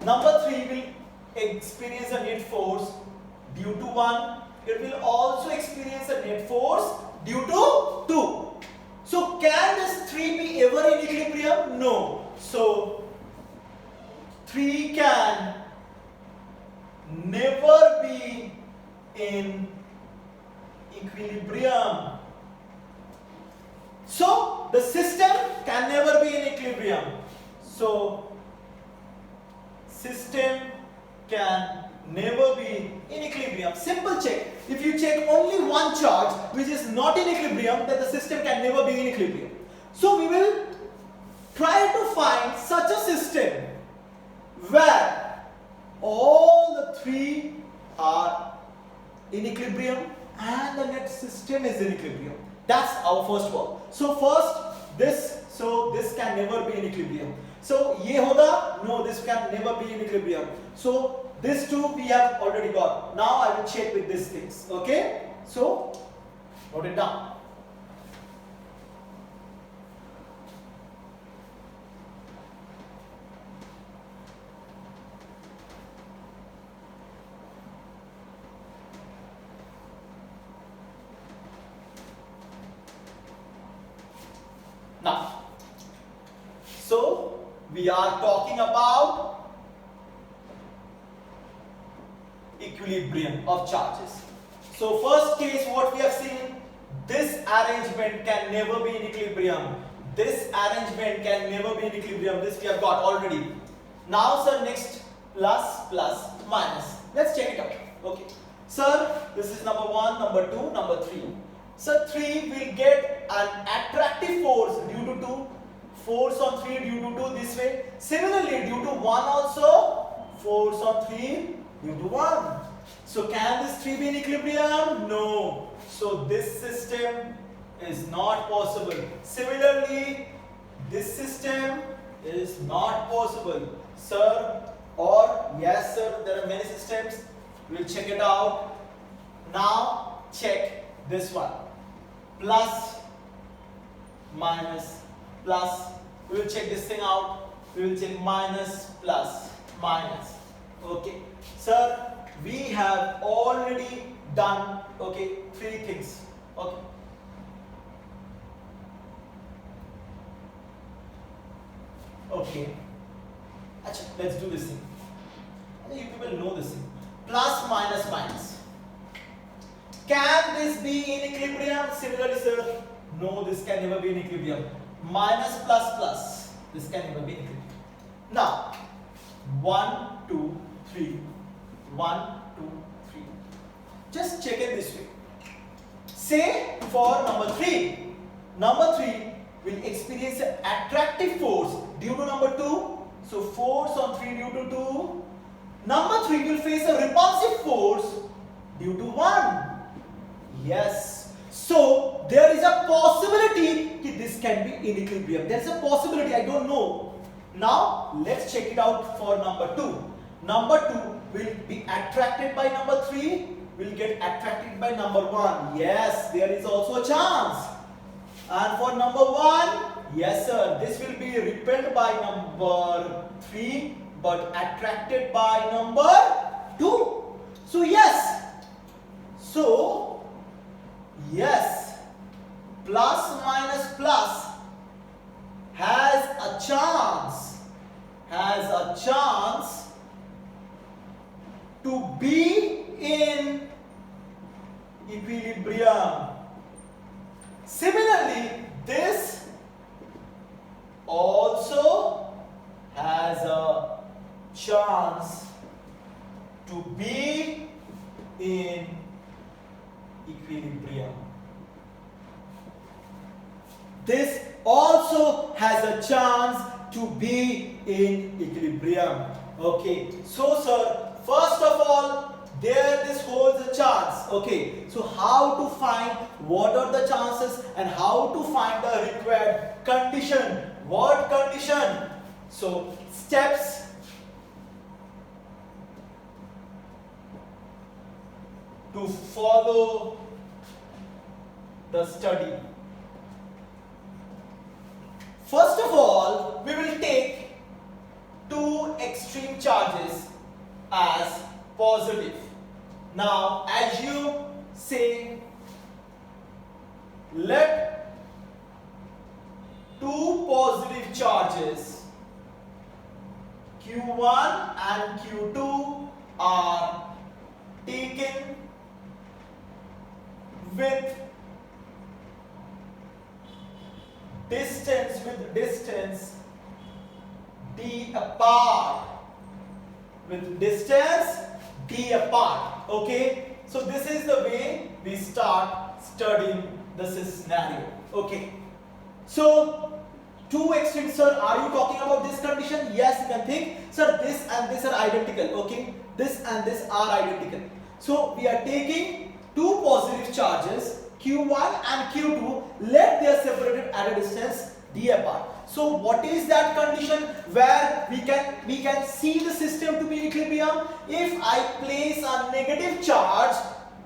Number 3 will experience a net force due to 1. It will also experience a net force due to 2. So can this 3 be ever in equilibrium? No. So three can never be in equilibrium. So the system can never be in equilibrium. So system can never be in equilibrium. Simple check. If you check only one charge which is not in equilibrium, then the system can never be in equilibrium. So we will try to find such a system where all the three are in equilibrium and the net system is in equilibrium. That's our first work. So first this can never be in equilibrium. So ye hoga, no, this can never be in equilibrium. So this two we have already got. Now I will check with these things. Okay? So note it down. Now, so we are talking about equilibrium of charges. So first case what we have seen, this arrangement can never be in equilibrium. This arrangement can never be in equilibrium. This we have got already. Now sir, next plus, plus, minus. Let's check it out. Okay. Sir, this is number 1, number 2, number 3. So 3 will get an attractive force due to 2, force on 3 due to 2 this way. Similarly, due to 1 also, force on 3 due to 1. So can this 3 be in equilibrium? No. So this system is not possible. Similarly, this system is not possible. Sir, or yes sir, there are many systems. We'll check it out. Now check this one. Plus, minus, plus. We will check this thing out. We will check minus, plus, minus. Okay. Sir, we have already done, okay, 3 things. Okay. Okay. Achha, let's do this thing. I think you people know this thing. Plus, minus, minus. Can this be in equilibrium? Similarly, sir, no, this can never be in equilibrium. Minus, plus, plus. This can never be in equilibrium. Now, 1, 2, 3. 1, 2, 3. Just check it this way. Say for number 3. Number 3 will experience an attractive force due to number 2. So force on 3 due to 2. Number 3 will face a repulsive force due to 1. Yes. So there is a possibility that this can be in equilibrium. There is a possibility. I don't know. Now let's check it out for number 2. Number 2 will be attracted by number 3. Will get attracted by number 1. Yes, there is also a chance. And for number 1, yes sir, this will be repelled by number 3 but attracted by number 2. So yes. So yes, plus minus plus has a chance to be in equilibrium. Similarly, this also has a chance to be in equilibrium. This also has a chance to be in equilibrium. Okay, so sir, first of all, this holds a chance. Okay, so how to find what are the chances and how to find the required condition? What condition? So steps to follow the study. First of all, we will take 2 extreme charges as positive. Now, as you say, let 2 positive charges Q1 and Q2 are taken with distance d apart, with distance d apart. Okay, so this is the way we start studying this scenario. Okay, so to extent, sir, are you talking about this condition? Yes, you can think, sir, this and this are identical. Okay, this and this are identical. So we are taking two positive charges Q1 and Q2, let they are separated at a distance d apart. So what is that condition where we can see the system to be in equilibrium? If I place a negative charge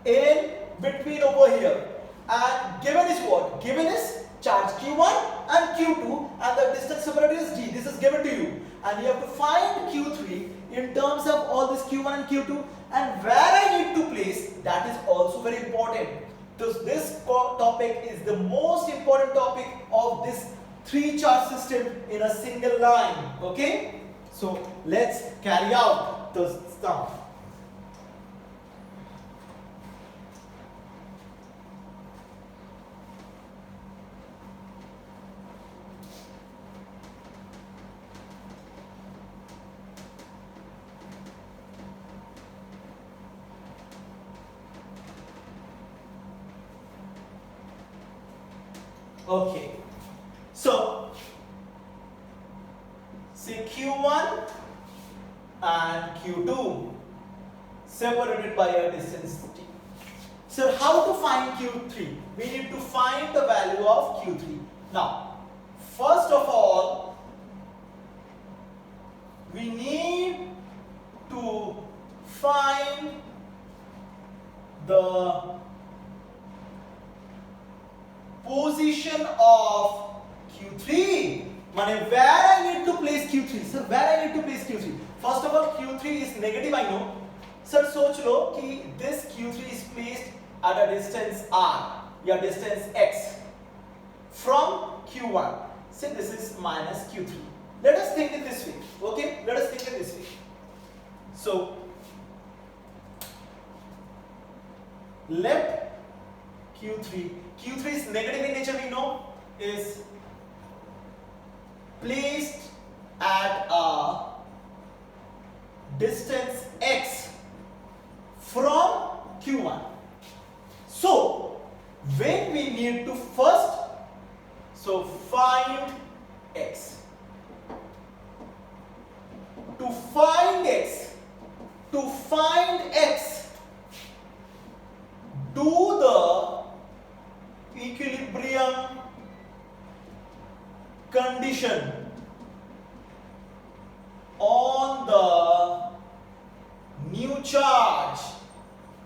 in between over here, and given is what? Given is charge Q1 and Q2 and the distance separated is d. This is given to you, and you have to find Q3 in terms of all this Q1 and Q2, and where I need to place, that is also very important. So this topic is the most important topic of this three charge system in a single line. Okay, so let's carry out the stuff. Okay, so say Q1 and Q2 separated by a distance t. So how to find Q3? We need to find the value of Q3. Now, first of all, we need to find the position of Q3. Where I need to place Q3? Sir, where I need to place Q3? First of all, Q3 is negative, I know. Sir, सोच लो कि this Q3 is placed at a distance r, या distance x from Q1. Say this is minus Q3. Let us think it this way. Okay, let us think it this way. So let Q3 is negative in nature, we know, is placed at a distance x from Q1. So when we need to first find x, to find x, do the equilibrium condition on the new charge.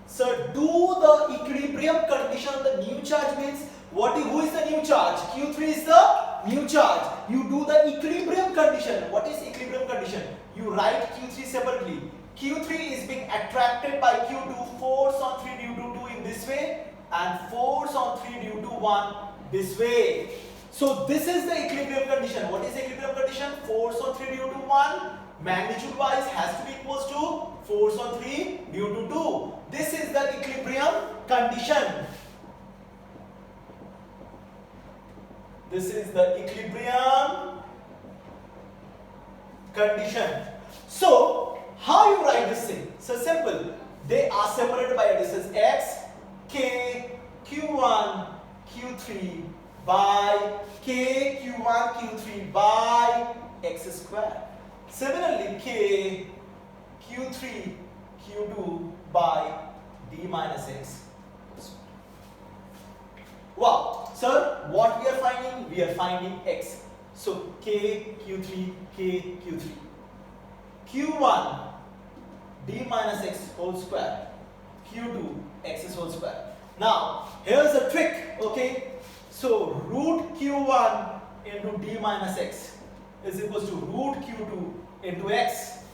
So do the equilibrium condition on the new charge means who is the new charge? Q3 is the new charge. You do the equilibrium condition. What is equilibrium condition? You write Q3 separately. Q3 is being attracted by Q2, force on 3 due to 2 in this way, and force on 3 due to 1 this way. So this is the equilibrium condition. What is the equilibrium condition? Force on 3 due to 1, magnitude wise has to be equals to force on 3 due to 2. This is the equilibrium condition. This is the equilibrium condition. So how you write this thing? So simple. They are separated by a distance x, k, q1, q3 by k, q1, q3 by x square. Similarly, k, q3, q2 by d minus x. Wow, sir, what we are finding? We are finding x. So k, q3, k, q3. q1, d minus x whole square. q2, x whole square. Now, here's a trick, okay? So, root q1 into d minus x is equals to root q2 into x.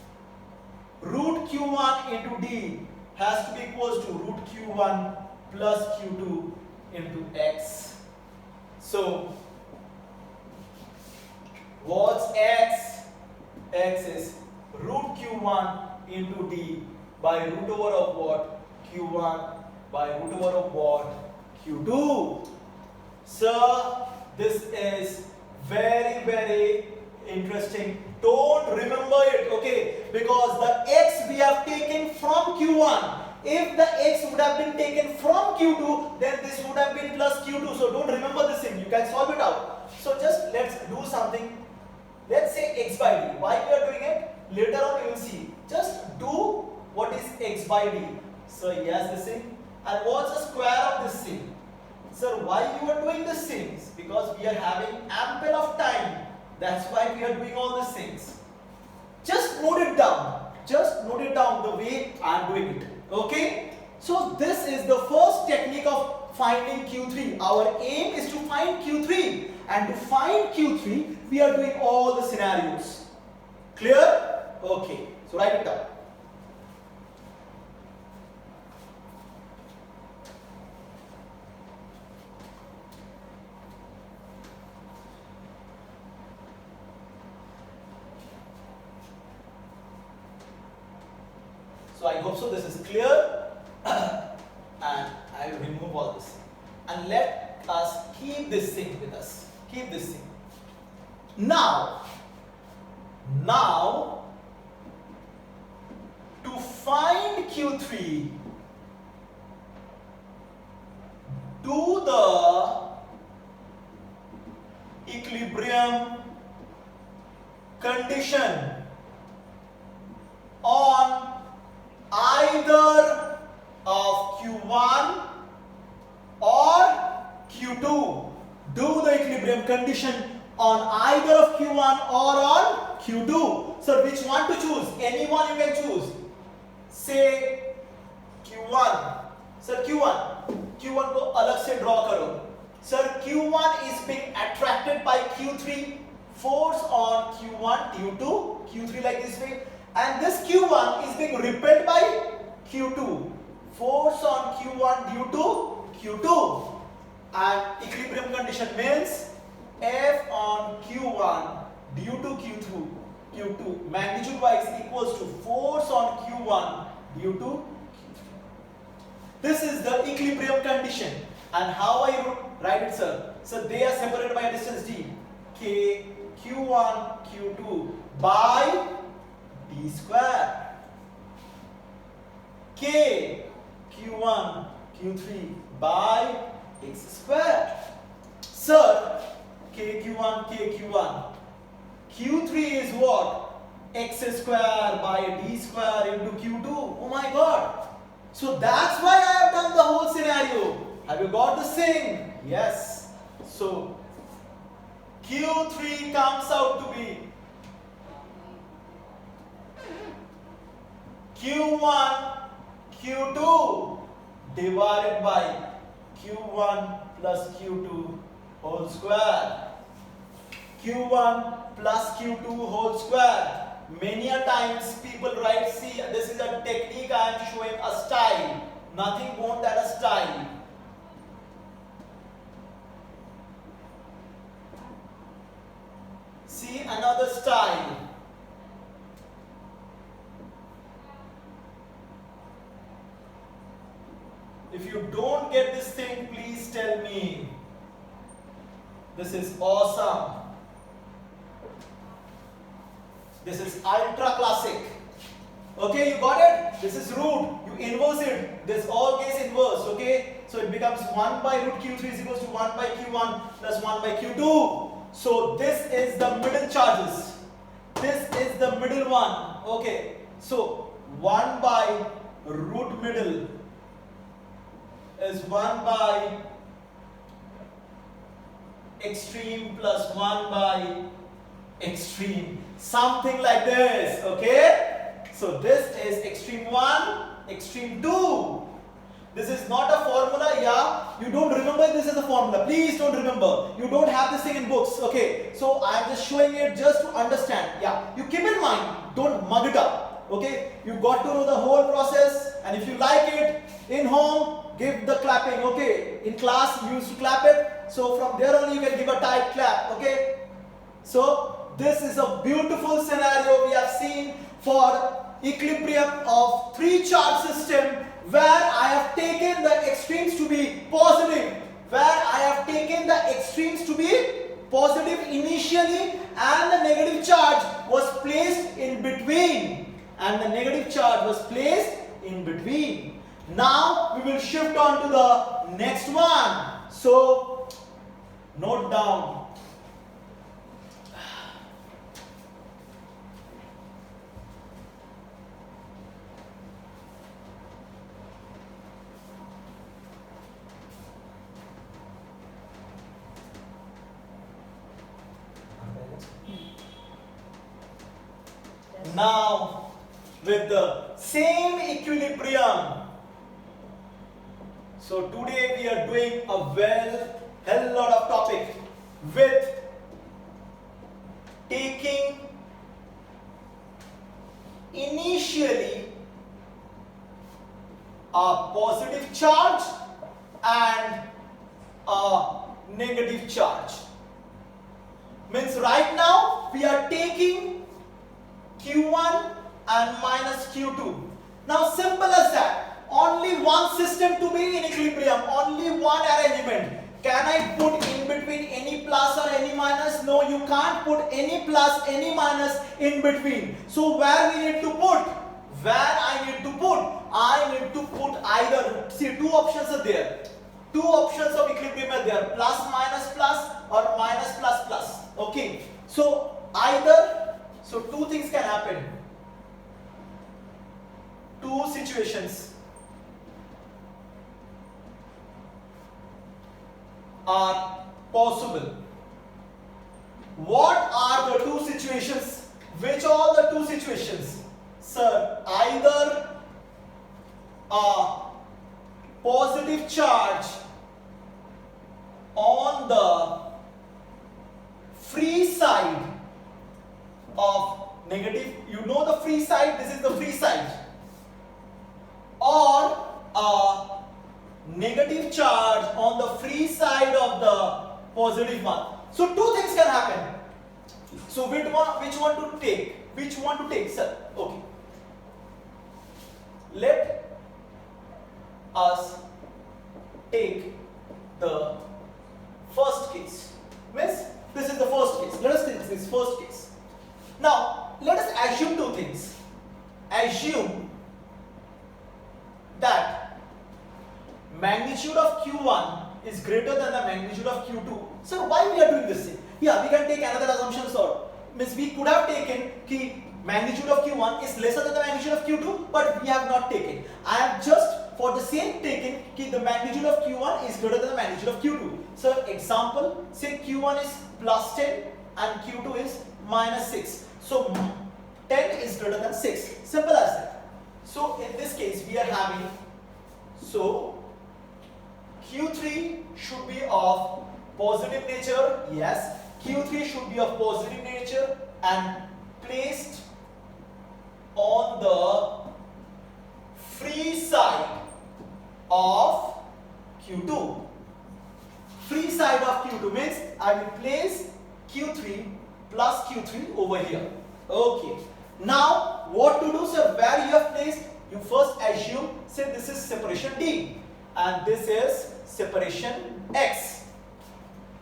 Root q1 into d has to be equals to root q1 plus q2 into x. So, what's x? X is root q1 into d by root over of what? q1 by root over of what? q2. Sir, this is very interesting. Don't remember it, okay? Because the x we have taken from q1. If the x would have been taken from q2, then this would have been plus q2. So don't remember this thing. You can solve it out. So just let's do something. Let's say x by d. Why we are doing it? Later on you will see. Just do what is x by d. So yes, this thing. And what's the square of this thing? Sir, why you are doing these things? Because we are having ample of time. That's why we are doing all these things. Just note it down. Just note it down the way I am doing it. Okay? So this is the first technique of finding Q3. Our aim is to find Q3. And to find Q3, we are doing all the scenarios. Clear? Okay. So write it down. So I hope so this is clear. And I will remove all this. And let us keep this thing with us. Keep this thing. Now, to find Q3, do the equilibrium condition on either of Q1 or Q2. Do the equilibrium condition on either of Q1 or on Q2. So which one to choose? Any one you can choose. Say Q1. Sir Q1 को अलग से draw करो. Sir Q1 is being attracted by Q3. Force on Q1 due to Q3 like this way. And this Q1 is being repelled by Q2. Force on Q1 due to Q2. And equilibrium condition means F on Q1 due to Q2 magnitude wise equals to force on Q1 due to Q3. This is the equilibrium condition. And how I write it, sir? So they are separated by a distance d. K Q1 Q2 by d square. K Q1 Q3 by x square. Sir, Q1 Q3 is what? X square by d square into Q2. Oh my god. So that's why I have done the whole scenario. Have you got this thing? Yes. So Q3 comes out to be Q1 Q2 divided by Q1 plus Q2 whole square. Q1 plus Q2 whole square. Many a times people write, see, this is a technique I am showing, a style. Nothing more than a style. See another style. If you don't get this thing, please tell me. This is awesome. This is ultra classic. Okay, you got it? This is root. You inverse it. This all gets inverse. Okay, so it becomes 1 by root Q3 is equals to 1 by Q1 plus 1 by Q2. So this is the middle charges. This is the middle one. Okay, so 1 by root middle is 1 by extreme plus 1 by extreme. Something like this. Okay, so this is extreme 1, extreme 2. This is not a formula, yeah. You don't remember this is a formula. Please don't remember. You don't have this thing in books. Okay, so I am just showing it just to understand. Yeah, you keep in mind. Don't mug it up. Okay, you got to know the whole process. And if you like it, in home, give the clapping. Okay, in class you used to clap it. So from there on you can give a tight clap. Okay, so this is a beautiful scenario we have seen for equilibrium of three charge system where I have taken the extremes to be positive, initially, and the negative charge was placed in between, Now we will shift on to the next one. So note down. Now, with the same equilibrium, so today we are doing a hell lot of topic with taking initially a positive charge and a negative charge. Means right now we are taking Q1 and minus Q2. Now simple as that. Only one system to be in equilibrium, only one arrangement. Can I put in between any plus or any minus? No, you can't put any plus, any minus in between. So where we need to put? I need to put either, see, two options are there. Two options of equilibrium are there, plus minus plus or minus plus plus. Okay. So so two things can happen. Two situations are possible. What are the two situations? Which are the two situations? Sir, either a positive charge on the free side of negative, you know the free side, this is the free side, or a negative charge on the free side of the positive one. So two things can happen. So which one to take? Which one to take, sir? Okay. Let us take the first case. Means this is the first case. Let us take this first case. Now let us assume two things. Assume that magnitude of Q1 is greater than the magnitude of Q2. So why we are doing this thing? Yeah, we can take another assumption, sir. Means we could have taken ki magnitude of Q1 is lesser than the magnitude of Q2, but we have not taken. I have just for the same taken ki the magnitude of Q1 is greater than the magnitude of Q2. So example, say Q1 is plus 10 and Q2 is minus 6. So 10 is greater than 6. Simple as that. So in this case we are having, so Q3 should be of positive nature. Yes, Q3 should be of positive nature and placed on the free side of Q2. Free side of Q2 means I will place Q3 plus Q3 over here. Okay. Now what to do, sir? Where you have placed? You first assume, say this is separation D and this is separation X.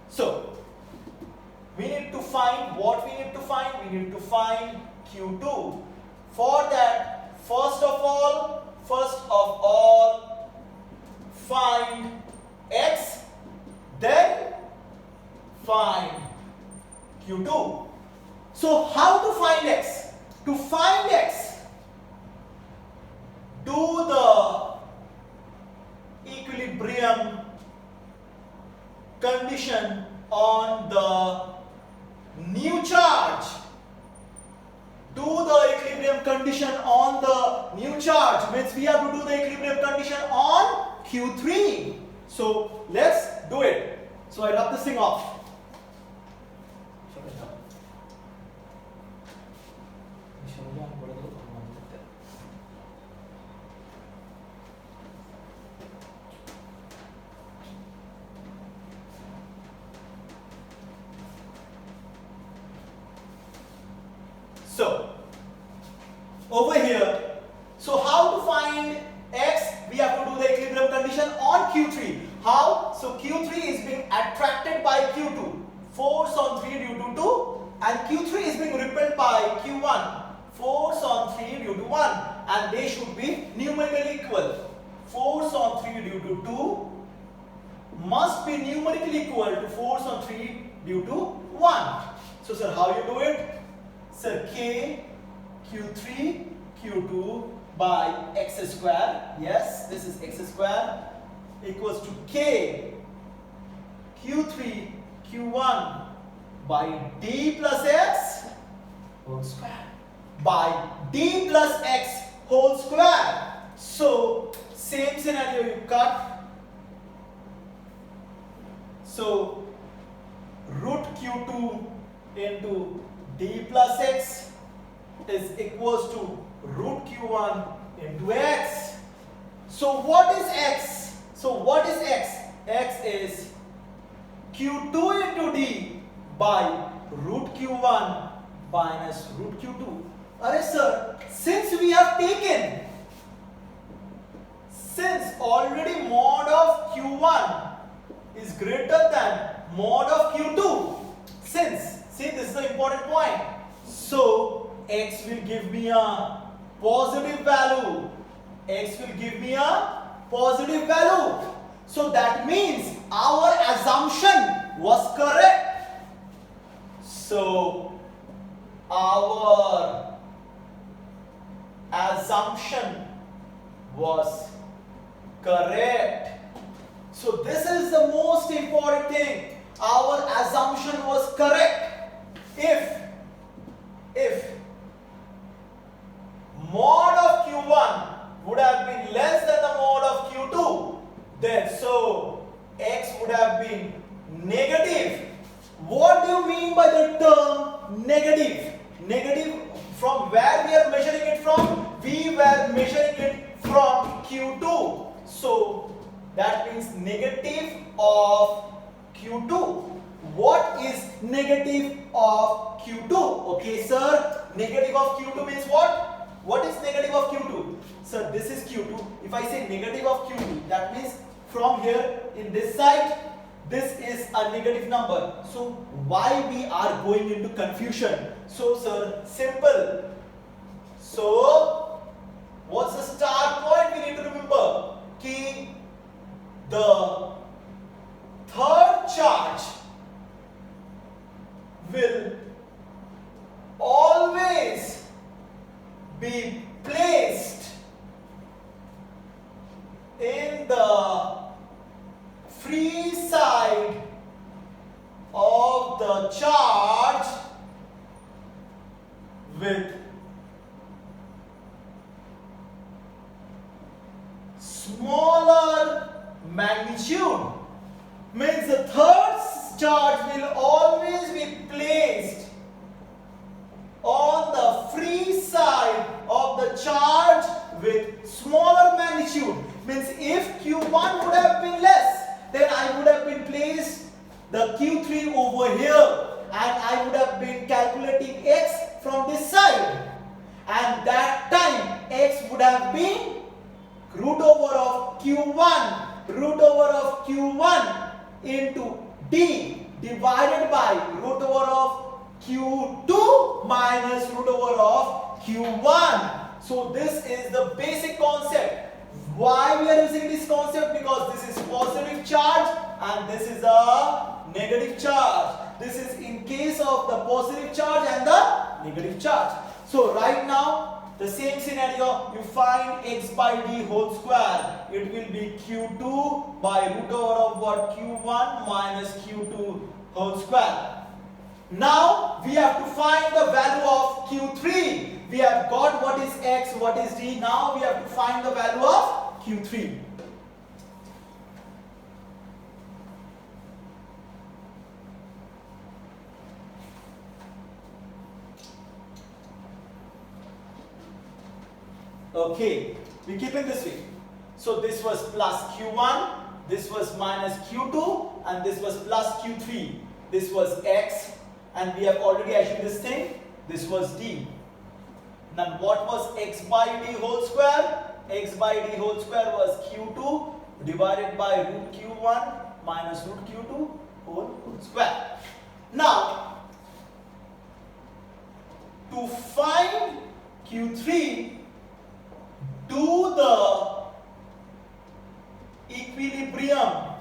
So we need to find what we need to find. We need to find Q2. For that, first of all, find X, then find Q2. So how to find X? To find X, do the equilibrium condition on the new charge. Do the equilibrium condition on the new charge. Means we have to do the equilibrium condition on Q3. So let's do it. So I rub this thing off. So So how to find x? We have to do the equilibrium condition on Q3. How? So Q3 is being attracted by Q2, force on 3 due to 2, and Q3 is being repelled by Q1, force on 3 due to 1, and they should be numerically equal. Force on 3 due to 2 must be numerically equal to force on 3 due to 1. So sir, how you do it? Sir, K Q3 Q2 by x square, yes, this is x square, equals to K Q3 Q1 by d plus x whole square by d plus x whole square. So same scenario, you cut. So root Q2 into d plus x is equals to root Q1 into x. So what is x? So what is x? X is Q2 into d by root Q1 minus root Q2. Arey sir, since we have taken, since already mod of Q1 is greater than mod of Q2, since, see, this is the important point. So x will give me a positive value. X will give me a positive value. So that means our assumption was correct. So our assumption was correct. So this is the most important thing. Our assumption was correct. If mod of Q1 would have been less than the mod of Q2, then so x would have been negative. What do you mean by the term negative? Negative, from where we are measuring it from? We were measuring it from Q2. So that means negative of Q2. What is negative of Q2? Okay, sir. Negative of Q2 means what? What is negative of Q2? Sir, this is Q2. If I say negative of Q2, that means from here in this side, this is a negative number. So why we are going into confusion? So sir, simple. So what's the start point we need to remember? Ki the third charge will always be placed in the free side of the charge with smaller magnitude. Means the third charge will always be placed on the free side of the charge with smaller magnitude. Means if Q1 would have been less, then I would have been placed the Q3 over here and I would have been calculating x from this side, and that time x would have been root over of Q1 into d divided by root over of Q2 minus root over of Q1. So this is the basic concept. Why we are using this concept? Because this is positive charge and this is a negative charge. This is in case of the positive charge and the negative charge. So right now, the same scenario, you find x by d whole square. It will be Q2 by root over of what? Q1 minus Q2 whole square. Now we have to find the value of Q3. We have got what is x, what is d. Now we have to find the value of Q3. Okay, we keep it this way. So this was plus Q1, this was minus Q2, and this was plus Q3. This was x, and we have already assumed this thing. This was d. Then what was x by d whole square? X by d whole square was q2 divided by root q1 minus root q2 whole square. Now, to find q3, do the equilibrium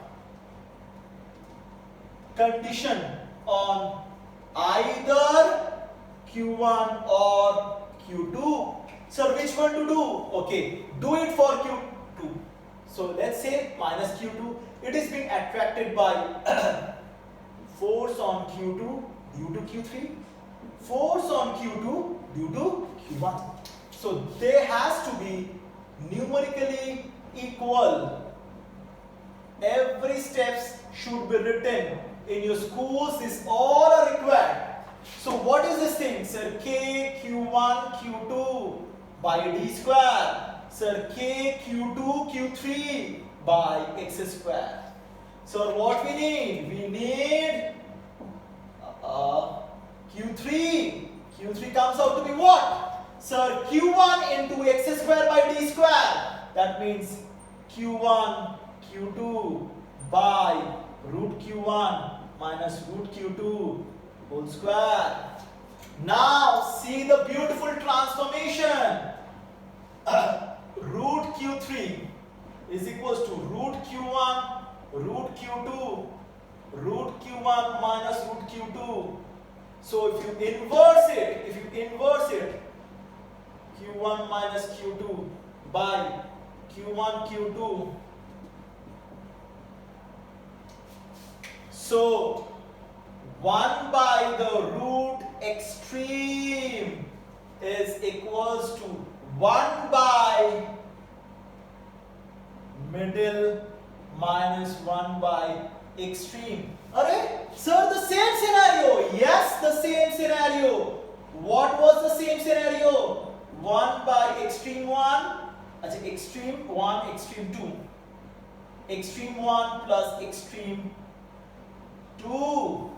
condition on either q1 or q2. So which one to do? Okay, do it for q2. So let's say minus q2. It is being attracted by force on q2 due to q3, force on q2 due to q1. So they has to be numerically equal. Every steps should be written in your schools. This all are required. So what is this thing? Sir, k q1 q2 by d square. Sir, k q2 q3 by x square. So what we need? We need q3. q3 comes out to be what? Sir, q1 into x square by d square. That means q1 q2 by root q1 minus root q2 whole square. Now see the beautiful transformation. Root q3 is equals to root q1 root q2 root q1 minus root q2. So if you inverse it, q1 minus q2 by q1 q2. So 1 by the root extreme is equals to 1 by middle minus 1 by extreme. Alright? Sir, the same scenario. Yes, the same scenario. What was the same scenario? 1 by extreme 1, extreme 1, extreme 2. Extreme 1 plus extreme 2.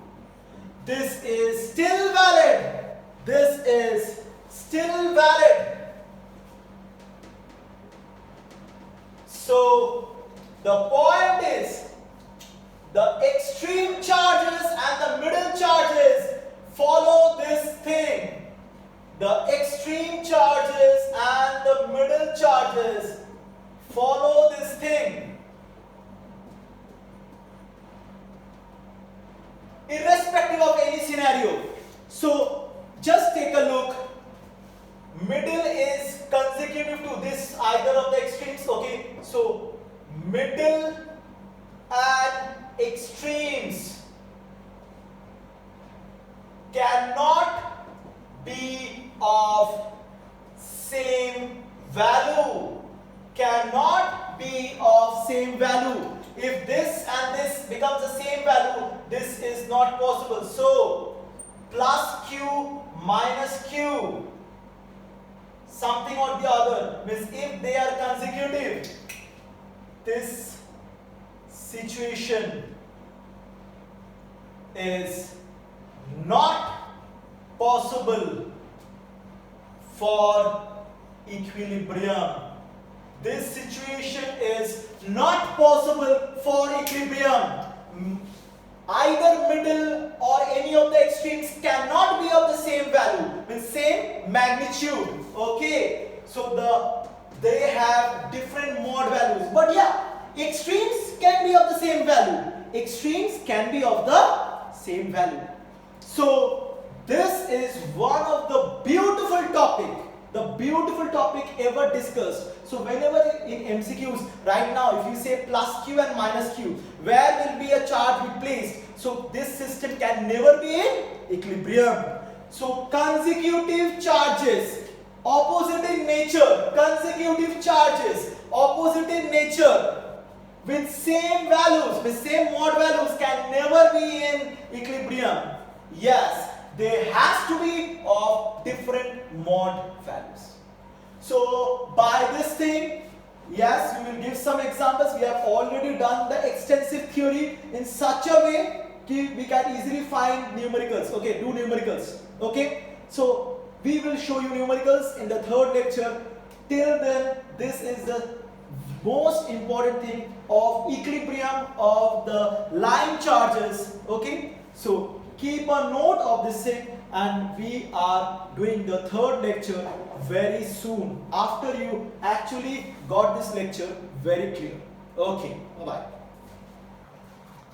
This is still valid. This is still valid. So the point is, the extreme charges and the middle charges follow this thing. The extreme charges and the middle charges follow this thing. Irrespective of any scenario. So just take a look. Middle is consecutive to this either of the extremes. Okay, so middle and extremes cannot be of same value. Cannot be of same value. If this and this becomes the same value, this is not possible. So plus q minus q, something or the other, means if they are consecutive, this situation is not possible for equilibrium. This situation is not possible for equilibrium. Either middle or any of the extremes cannot be of the same value, means same magnitude. Okay, so they have different mod values, but yeah, extremes can be of the same value. Extremes can be of the same value. So this is one of the beautiful topic ever discussed. So whenever in MCQs right now, if you say plus q and minus q, where will be a charge be placed? So this system can never be in equilibrium. So consecutive charges, opposite in nature, consecutive charges, opposite in nature, with same values, with same mod values, can never be in equilibrium. Yes, they has to be of different mod values. So by this thing, yes, we will give some examples. We have already done the extensive theory in such a way that we can easily find numericals. Okay, do numericals. Okay, so We will show you numericals in the third lecture. Till then, this is the most important thing of equilibrium of the line charges. Okay, so keep a note of this thing, and we are doing the third lecture very soon after you actually got this lecture very clear. Okay, bye bye.